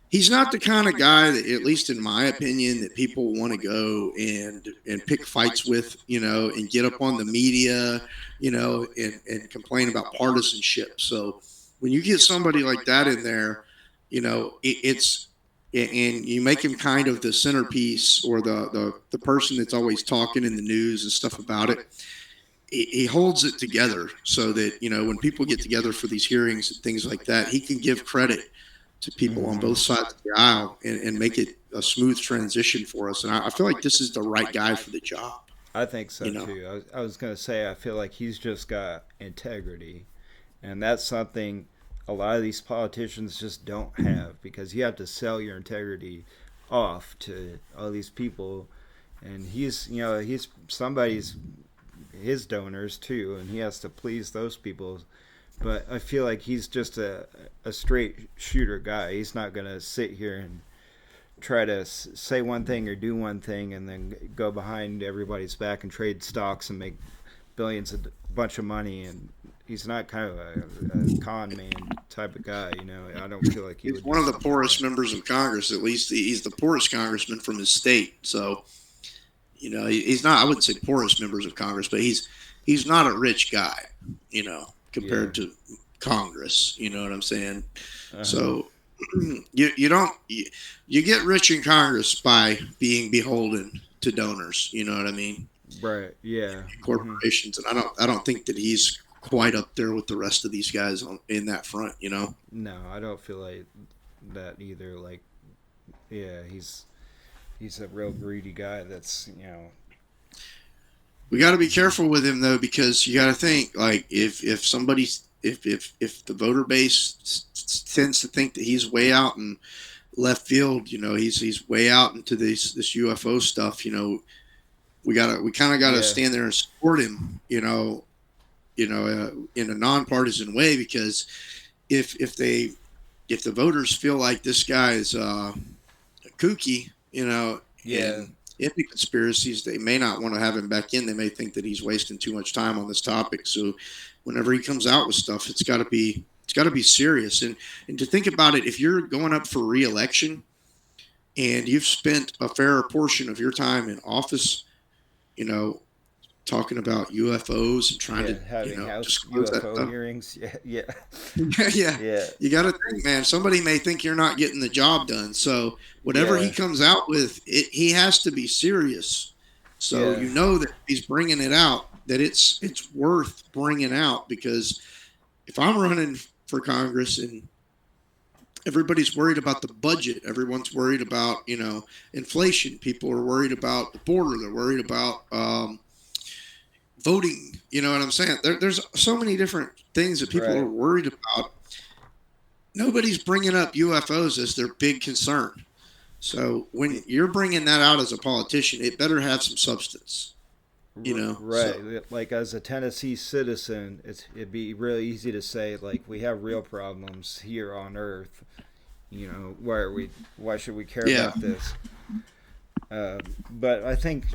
he's not the kind of guy that, at least in my opinion, that people want to go and pick fights with, and get up on the media, and complain about partisanship. So when you get somebody like that in there, it's and you make him kind of the centerpiece or the person that's always talking in the news and stuff about it. He holds it together so that when people get together for these hearings and things like that, he can give credit to people on both sides of the aisle and make it a smooth transition for us. And I feel like this is the right guy for the job. I think so too. I was gonna say I feel like he's just got integrity, and that's something a lot of these politicians just don't have, because you have to sell your integrity off to all these people, and he's somebody's his donors too, and he has to please those people. But I feel like he's just a straight shooter guy. He's not gonna sit here and try to say one thing or do one thing and then go behind everybody's back and trade stocks and make billions of bunch of money. And he's not kind of a con man type of guy. I don't feel like he He's would. one of the poorest members of Congress. At least he's the poorest congressman from his state. So he's not. I wouldn't say poorest members of Congress, but he's not a rich guy. Compared to Congress. You know what I'm saying? Uh-huh. So you don't you get rich in Congress by being beholden to donors. You know what I mean? Right. Yeah. Corporations, and I don't think that he's quite up there with the rest of these guys in that front. No, I don't feel like that either. Like, yeah, he's a real greedy guy. That's We got to be careful with him though, because you got to think, like, if somebody if the voter base tends to think that he's way out in left field, he's way out into this UFO stuff. We kind of got to stand there and support him. In a nonpartisan way, because if the voters feel like this guy is kooky, and into conspiracies, they may not want to have him back in. They may think that he's wasting too much time on this topic. So whenever he comes out with stuff, it's got to be serious. And to think about it, if you're going up for re-election and you've spent a fair portion of your time in office, talking about UFOs and trying to having house UFO hearings, yeah. You got to think, man. Somebody may think you're not getting the job done. So whatever he comes out with, he has to be serious. So that he's bringing it out, that it's worth bringing out, because if I'm running for Congress and everybody's worried about the budget, everyone's worried about inflation, people are worried about the border, they're worried about voting, you know what I'm saying? There's so many different things that people are worried about. Nobody's bringing up UFOs as their big concern. So when you're bringing that out as a politician, it better have some substance. So Right. Like as a Tennessee citizen, it'd be really easy to say like we have real problems here on Earth. Why should we care yeah, about this? But I think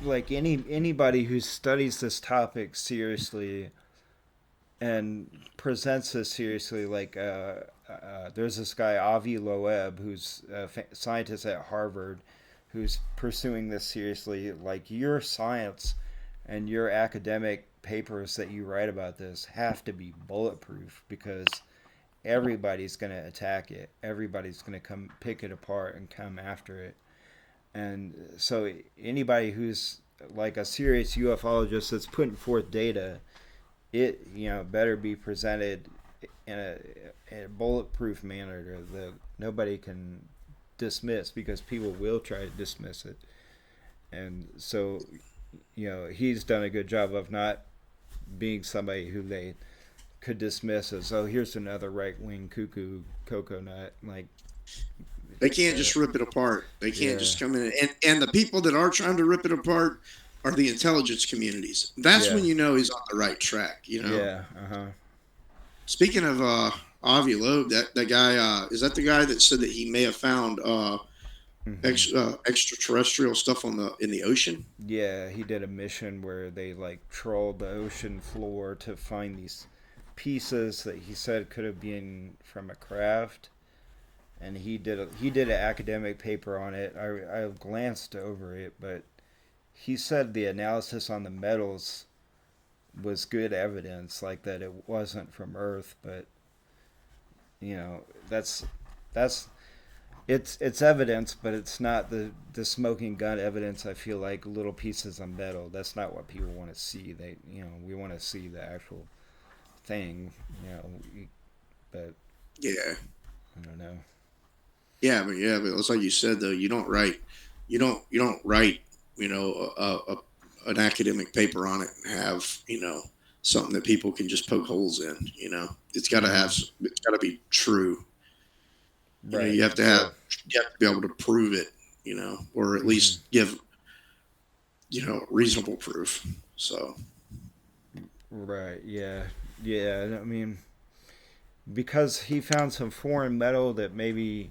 like anybody who studies this topic seriously and presents this seriously, like there's this guy Avi Loeb, who's a scientist at Harvard, who's pursuing this seriously. Like your science and your academic papers that you write about this have to be bulletproof because everybody's going to attack it. Everybody's going to come pick it apart and come after it. And so anybody who's like a serious ufologist that's putting forth data, it better be presented in a bulletproof manner that nobody can dismiss because people will try to dismiss it. And so he's done a good job of not being somebody who they could dismiss as, oh, here's another right wing cuckoo cocoa nut. Like they can't just rip it apart. They can't yeah, just come in and the people that are trying to rip it apart are the intelligence communities. That's yeah, when you know he's on the right track. yeah, uh-huh. Speaking of Avi Loeb, that guy is that the guy that said that he may have found Hmm. extraterrestrial stuff in the ocean? Yeah, he did a mission where they like trolled the ocean floor to find these pieces that he said could have been from a craft, and he did an academic paper on it. I glanced over it, but he said the analysis on the metals was good evidence, like that it wasn't from Earth, but you know that's that's it's evidence, but it's not the smoking gun evidence. I feel like little pieces of metal. That's not what people want to see. We want to see the actual thing. But Yeah, I don't know. but it's like you said though. You don't write, an academic paper on it and have something that people can just poke holes in. Hmm. It's got to be true. Right. You have to have Yeah. you have to be able to prove it. Or at Hmm. least give reasonable proof. So Right. Yeah. Yeah. I mean, because he found some foreign metal that maybe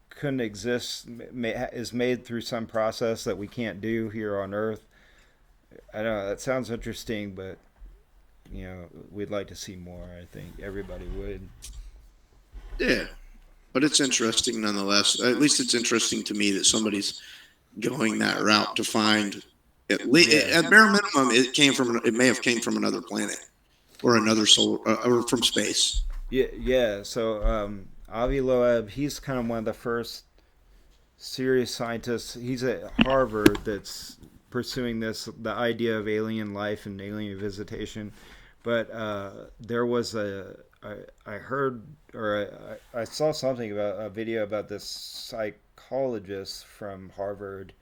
couldn't exist, is made through some process that we can't do here on Earth. I don't know. That sounds interesting, but we'd like to see more. I think everybody would. yeah, but it's interesting nonetheless. At least it's interesting to me that somebody's going that route to find Yeah. at bare minimum it may have came from another planet or another solar or from space. Yeah. Yeah. So Avi Loeb, he's kind of one of the first serious scientists. He's at Harvard that's pursuing the idea of alien life and alien visitation. But there was I heard or I saw something about a video about this psychologist from Harvard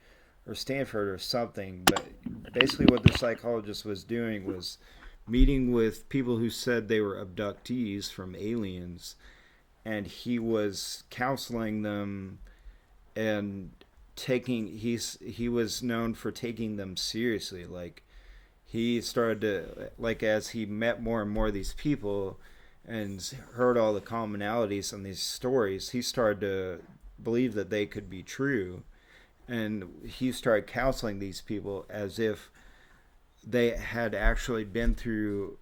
or Stanford or something. But basically, what the psychologist was doing was meeting with people who said they were abductees from aliens, and he was counseling them and he was known for taking them seriously. Like he started to, like, as he met more and more of these people and heard all the commonalities and these stories, he started to believe that they could be true, and he started counseling these people as if they had actually been through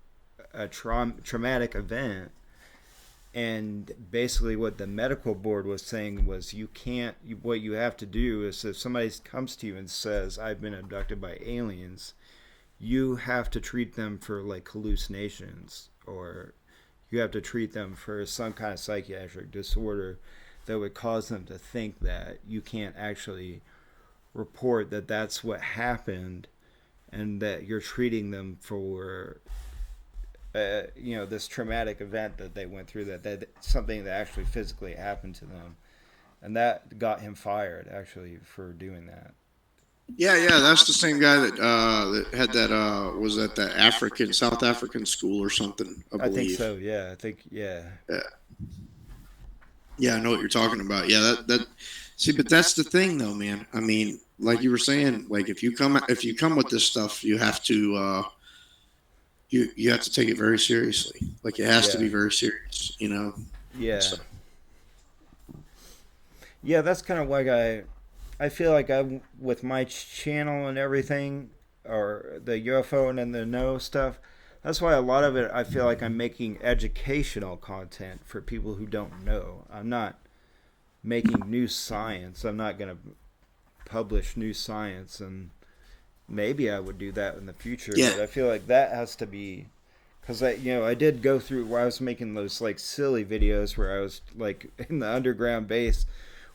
a traumatic event. And basically what the medical board was saying was, you can't, what you have to do is, if somebody comes to you and says I've been abducted by aliens, you have to treat them for like hallucinations, or you have to treat them for some kind of psychiatric disorder that would cause them to think that. You can't actually report that that's what happened, and that you're treating them for this traumatic event that they went through, that something that actually physically happened to them, and that got him fired actually for doing that. Yeah, that's the same guy that had that was that the African South African school or something, I I think believe. so. Yeah, I think yeah. Yeah, yeah, I know what you're talking about. Yeah, that See, but that's the thing, though, man. I mean, like you were saying, like if you come with this stuff, you have to you have to take it very seriously. Like it has to Yeah, be very serious, yeah, So yeah. That's kind of like I feel like I with my channel and everything, or the UFO and then the no stuff. That's why a lot of it I feel like I'm making educational content for people who don't know. I'm not making new science. I'm not going to publish new science, and maybe I would do that in the future. yeah, But I feel like that has to be because I did go through where I was making those like silly videos where I was like in the underground base,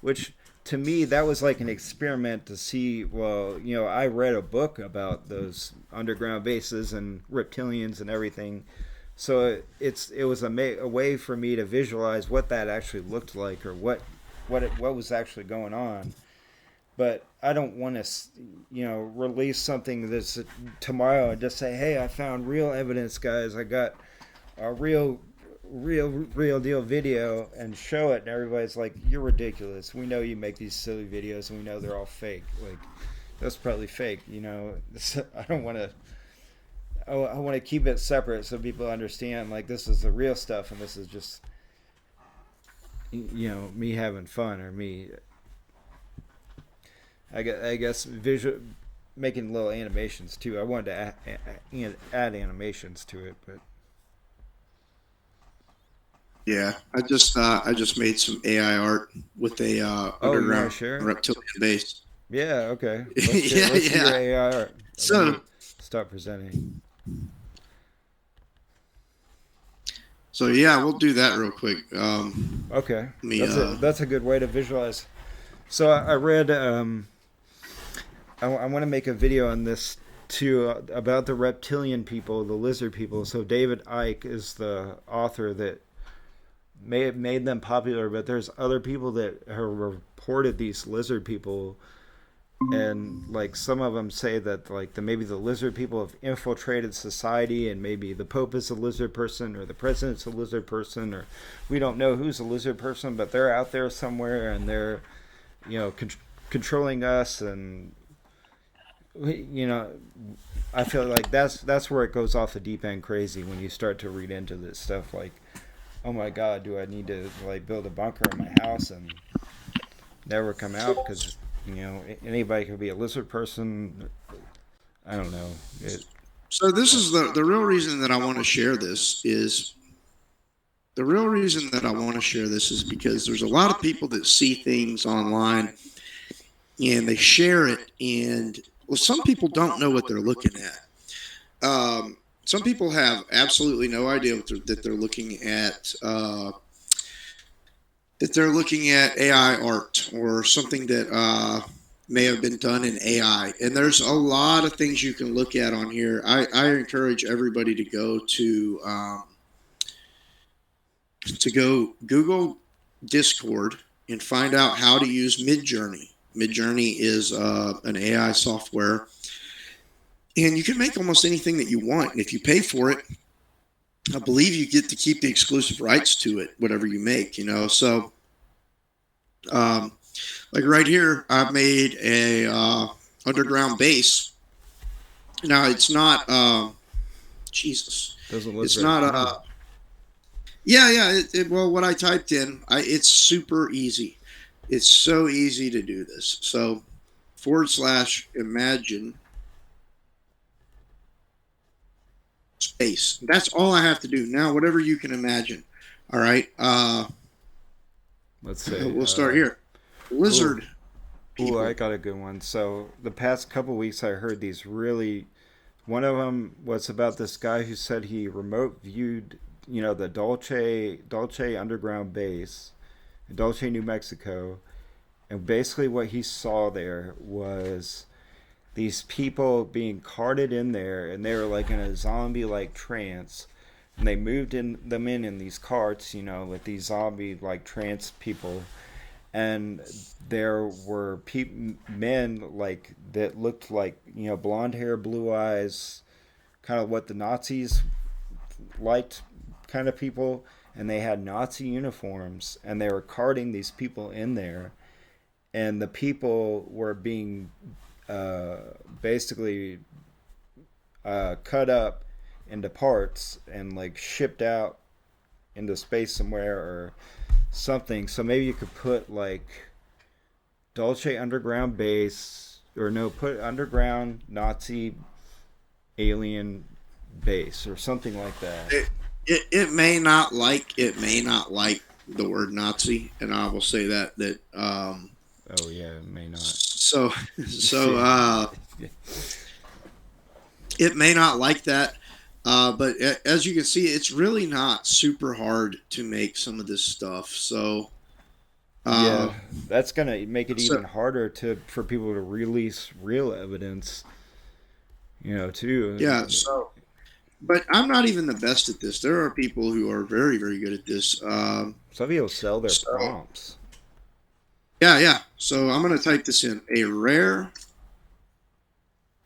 which to me that was like an experiment to see. Well, I read a book about those underground bases and reptilians and everything. So it was a way for me to visualize what that actually looked like, or what was actually going on. But I don't want to, release something that's tomorrow and just say, "Hey, I found real evidence, guys. I got a real deal video," and show it, and everybody's like, "You're ridiculous. We know you make these silly videos, and we know they're all fake. Like, that's probably fake." I don't want to. I want to keep it separate so people understand, like, this is the real stuff, and this is just, me having fun, or me, I guess visual, making little animations too. I wanted to add animations to it, but yeah. I just made some AI art with a oh, you want to underground share? reptilian base. Yeah, okay. Yeah, Let's see your yeah. AI art. Let So me start presenting. so yeah, we'll do that real quick. Okay, Let me that's a good way to visualize. So I read. I want to make a video on this too, about the reptilian people, the lizard people. So David Icke is the author that may have made them popular, but there's other people that have reported these lizard people, and like some of them say that like maybe the lizard people have infiltrated society, and maybe the Pope is a lizard person, or the president's a lizard person, or we don't know who's a lizard person, but they're out there somewhere, and they're you know con- controlling us, and you know I feel like that's where it goes off the deep end crazy when you start to read into this stuff. Like, oh my God, do I need to like build a bunker in my house and never come out because anybody could be a lizard person? I don't know. so this is the real reason that I want to share this is the real reason that I want to share this is because there's a lot of people that see things online and they share it, and well, some people don't know what they're looking at. Some people have absolutely no idea that they're looking at. That they're looking at AI art or something that may have been done in AI. And there's a lot of things you can look at on here. I encourage everybody to go Google Discord and find out how to use Midjourney. Midjourney is an AI software, and you can make almost anything that you want. And if you pay for it, I believe you get to keep the exclusive rights to it, whatever you make. So um, like right here, I've made a underground base. Now it's not Jesus. Doesn't look It's very not pretty. yeah, yeah. Well, what I typed in, it's super easy. It's so easy to do this. So / imagine space. That's all I have to do now. Whatever you can imagine. All right. Let's say. We'll start here. Ooh, Lizard ooh, I people. got a good one. So the past couple weeks, I heard these really. One of them was about this guy who said he remote viewed, the Dulce underground base, in Dulce, New Mexico, and basically what he saw there was these people being carted in there, and they were like in a zombie like trance, and they moved them in these carts, with these zombie like trance people, and there were men like that looked like blonde hair, blue eyes, kind of what the Nazis liked, kind of people, and they had Nazi uniforms, and they were carting these people in there, and the people were being basically cut up into parts and like shipped out into space somewhere or something. So maybe you could put like Dolce Underground base, or no, put underground Nazi alien base or something like that. It may not like the word Nazi, and I will say that Oh yeah, it may not. so so it may not like that. But as you can see, it's really not super hard to make some of this stuff. So, Yeah, uh, that's gonna make it so even harder to for people to release real evidence. Too. yeah. But I'm not even the best at this. There are people who are very, very good at this. Some people sell their So prompts. yeah, yeah. So I'm going to type this in: a rare,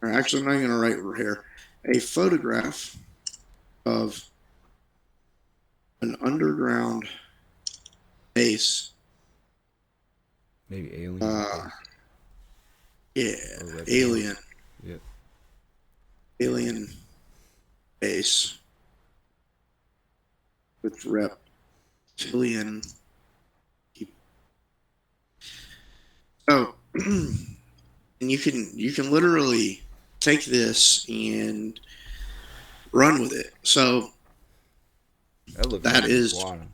or actually, I'm not going to write rare. A photograph of an underground base. Maybe alien Uh, base yeah, or reptile. alien, Yep. alien base with reptilian. So, and you can literally take this and run with it. So That looks like that an is iguana.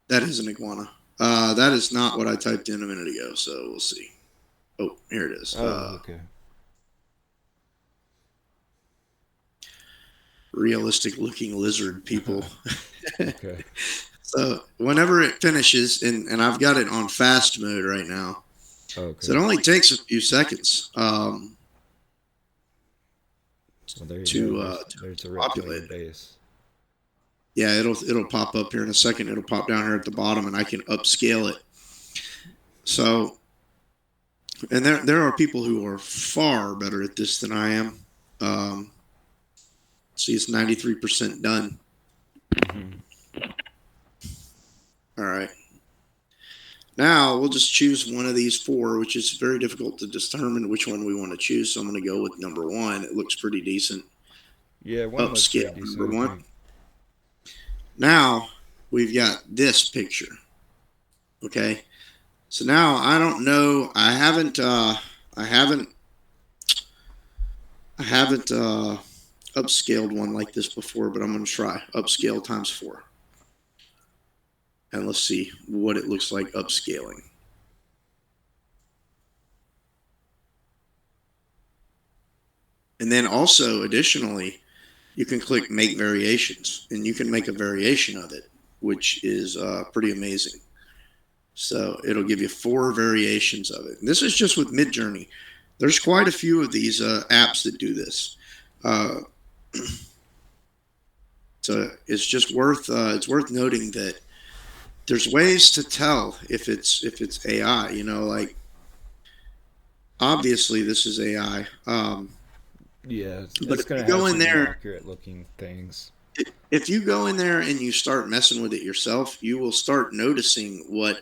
that is an iguana. That is not what I typed in a minute ago. So we'll see. Oh, here it is. Oh, okay. Realistic looking lizard people. Okay. So whenever it finishes, and I've got it on fast mode right now, so it Okay. only takes a few seconds Well, there you go. to There's a populate reptilian it. base. Yeah, it'll pop up here in a second. It'll pop down here at the bottom, and I can upscale it. So, and there are people who are far better at this than I am. Um, see, it's 93% done. Hmm. All right. Now we'll just choose one of these four, which is very difficult to determine which one we want to choose. So I'm going to go with number one. It looks pretty decent. Yeah, one looks pretty Upscale decent, number I one. think. Now we've got this picture. Okay. So now I don't know. I haven't upscaled one like this before, but I'm going to try upscale times 4, and let's see what it looks like upscaling. And then also, additionally, you can click Make Variations, and you can make a variation of it, which is pretty amazing. So it'll give you 4 variations of it. And this is just with Midjourney. There's quite a few of these apps that do this. Uh, so it's worth noting that there's ways to tell if it's AI. Like obviously this is AI. Yeah, But it's if you gonna have go in some there inaccurate looking things. if you go in there and you start messing with it yourself, you will start noticing what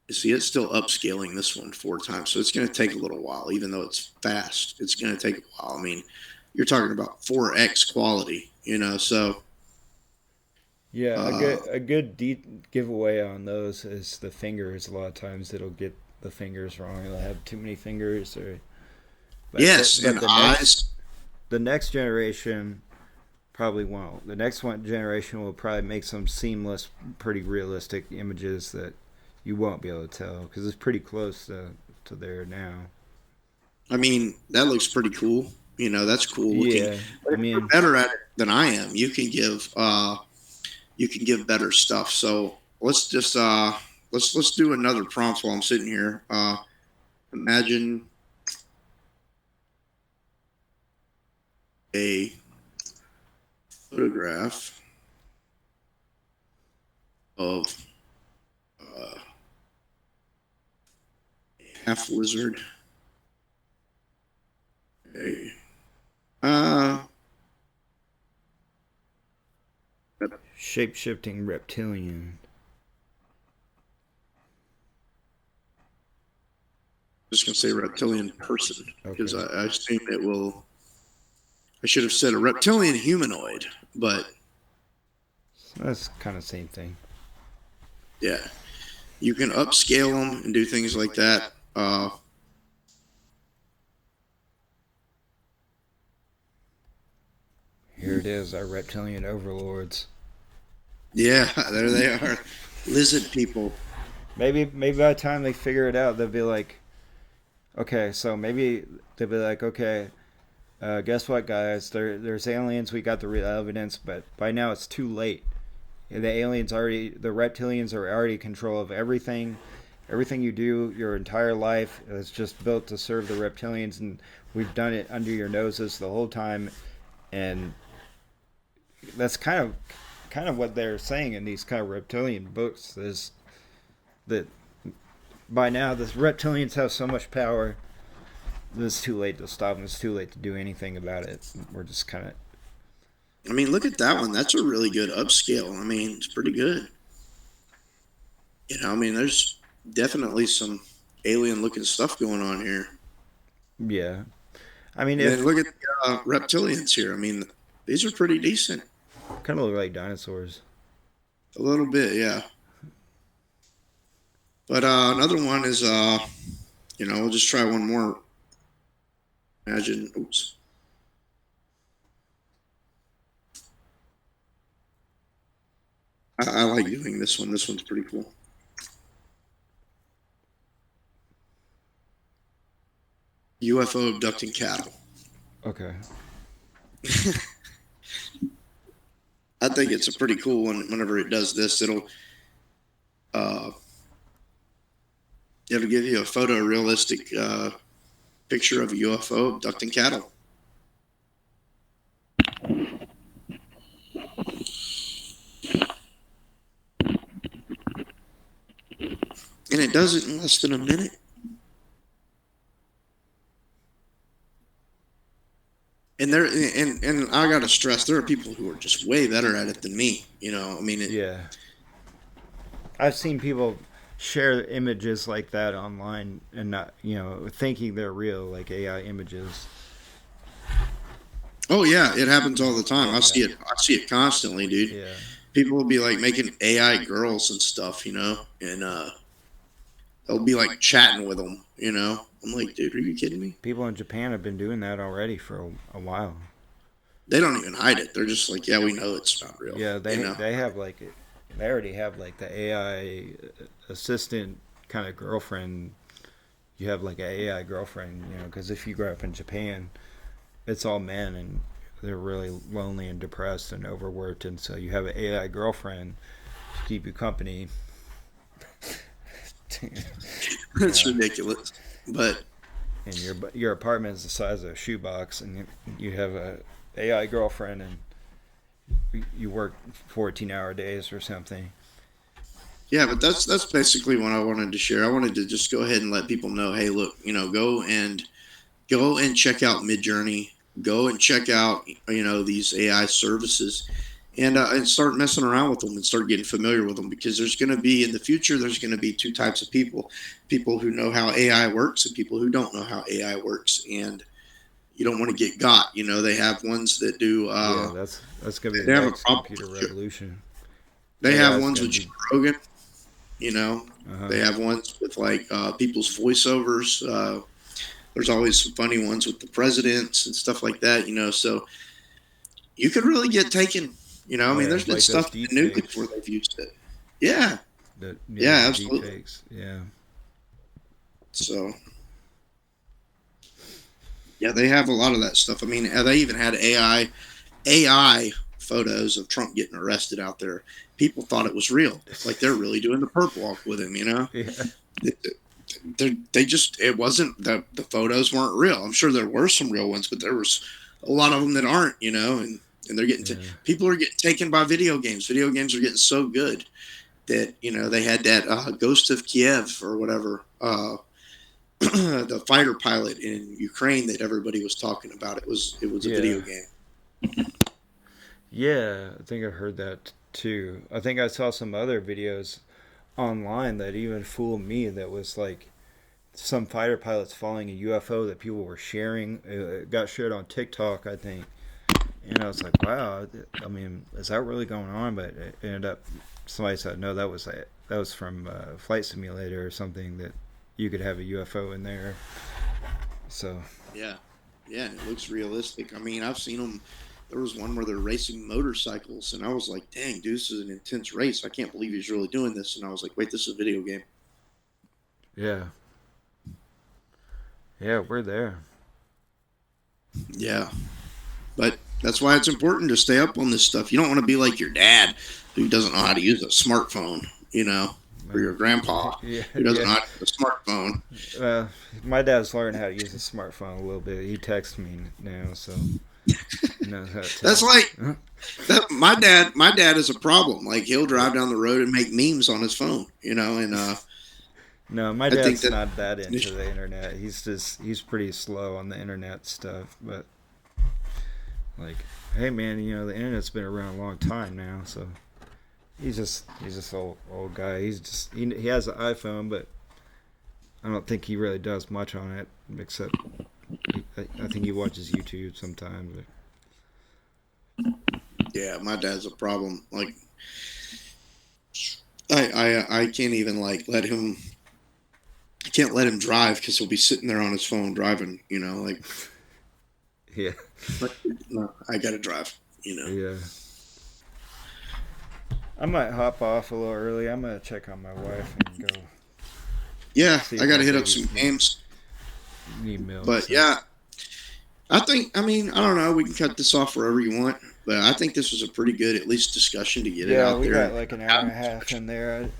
you see. It's still upscaling this one 4 times, so it's going to take a little while. Even though it's fast, it's going to take a while. I mean, you're talking about 4x quality, So Yeah, a uh, good giveaway on those is the fingers. A lot of times it'll get the fingers wrong. It'll have too many fingers, or but yes, and the next eyes. the next generation probably won't. The next one generation will probably make some seamless, pretty realistic images that you won't be able to tell because it's pretty close to there now. I mean, that looks pretty cool. That's cool looking. Yeah, But I if you're mean, better at it than I am, you can give better stuff. So let's do another prompt while I'm sitting here. Imagine a photograph of uh, a half lizard, a uh, Shape-shifting reptilian. Just gonna say reptilian person because Okay. I assume it will. I should have said a reptilian humanoid, but That's kind of the same thing. yeah, you can upscale them and do things like that. Here it is, our reptilian overlords. Yeah, there they are, lizard people. Maybe by the time they figure it out, they'll be like, okay, so maybe they'll be like, okay, guess what, guys? There's aliens. We got the real evidence, but by now it's too late. The reptilians are already in control of everything. Everything you do, your entire life, is just built to serve the reptilians, and we've done it under your noses the whole time. And that's kind of what they're saying in these kind of reptilian books is that by now the reptilians have so much power that it's too late to stop them. It's too late to do anything about it. We're just kind of I mean, look at that one. That's a really good upscale. I mean, it's pretty good. I mean, there's definitely some alien looking stuff going on here. yeah. I mean, And then if look at the reptilians here. I mean, these are pretty decent. kind of look like dinosaurs. A little bit, yeah. But another one is, we'll just try one more. Imagine, oops. I like doing this one. This one's pretty cool. UFO abducting cattle. Okay. I think it's a pretty cool one. Whenever it does this, uh, it'll give you a photorealistic picture of a UFO abducting cattle. And it does it in less than a minute. And I gotta stress, there are people who are just way better at it than me. I mean, Yeah. I've seen people share images like that online and not, thinking they're real, like AI images. oh yeah, it happens all the time. I see it. I see it constantly, dude. Yeah. People will be like making AI girls and stuff, and they'll be like chatting with them. I'm like, dude, are you kidding me? People in Japan have been doing that already for a while. They don't even hide it. They're just like, yeah, we know it's not real. Yeah, they have like it. They already have like the AI assistant kind of girlfriend. You have like an AI girlfriend, because if you grow up in Japan, it's all men and they're really lonely and depressed and overworked, and so you have an AI girlfriend to keep you company. It's ridiculous, but And your apartment is the size of a shoebox, and you have a AI girlfriend, and you work 14-hour days or something. yeah, but that's basically what I wanted to share. I wanted to just go ahead and let people know, hey, look, go and check out Midjourney. Go and check out these AI services, and start messing around with them and start getting familiar with them because there's going to be in the future there's going to be two types of people who know how AI works and people who don't know how AI works, and you don't want to get got. They have ones that do. Yeah, that's gonna be They the have a next problem. computer revolution. They AI have is ones gonna with be. Joe Rogan. You know, Uh-huh. they have ones with like people's voiceovers. There's always some funny ones with the presidents and stuff like that. So you could really get taken. I mean, Yeah, there's been like those stuff in deep the nuclear fakes. where they've used it. Yeah, The yeah, deep absolutely. fakes. Yeah. So yeah, they have a lot of that stuff. I mean, they even had AI photos of Trump getting arrested out there. People thought it was real, like they're really doing the perp walk with him. Yeah. They just it wasn't the photos weren't real. I'm sure there were some real ones, but there was a lot of them that aren't. And they're getting Yeah. people are getting taken by video games. Video games are getting so good that they had that Ghost of Kiev or whatever. The fighter pilot in Ukraine that everybody was talking about. It was a Yeah. video game. Yeah. I think I heard that too. I think I saw some other videos online that even fooled me. That was like some fighter pilots following a UFO that people were sharing. It got shared on TikTok, I think. And I was like, wow. I mean, is that really going on? But it ended up somebody said no, that was from Flight Simulator or something, that you could have a UFO in there. So Yeah, yeah, and it looks realistic. I mean, I've seen them. There was one where they're racing motorcycles, and I was like, "Dang, dude, this is an intense race. I can't believe he's really doing this." And I was like, "Wait, this is a video game." yeah, yeah, we're there. Yeah, but that's why it's important to stay up on this stuff. You don't want to be like your dad, who doesn't know how to use a smartphone, or your grandpa, Yeah, who doesn't yeah. know how to use a smartphone. Uh, my dad's learning how to use a smartphone a little bit. He texts me now, so he knows how to That's text. like that. My dad is a problem. Like he'll drive down the road and make memes on his phone, and No, my I think dad's that not that into the internet. He's pretty slow on the internet stuff. But like, hey man, the internet's been around a long time now, so he's just old guy. He has an iPhone, but I don't think he really does much on it except I think he watches YouTube sometimes. But yeah, my dad's a problem. Like I can't even like let him. I can't let him drive because he'll be sitting there on his phone driving. yeah, But no, I gotta drive. yeah. I might hop off a little early. I'm gonna check on my wife and go Yeah, see I if my gotta hit up babies some games. need milk. But So yeah, I mean, I don't know. We can cut this off wherever you want. But I think this was a pretty good, at least, discussion to get it yeah, out we there got and like an hour have and a a half discussion. in there.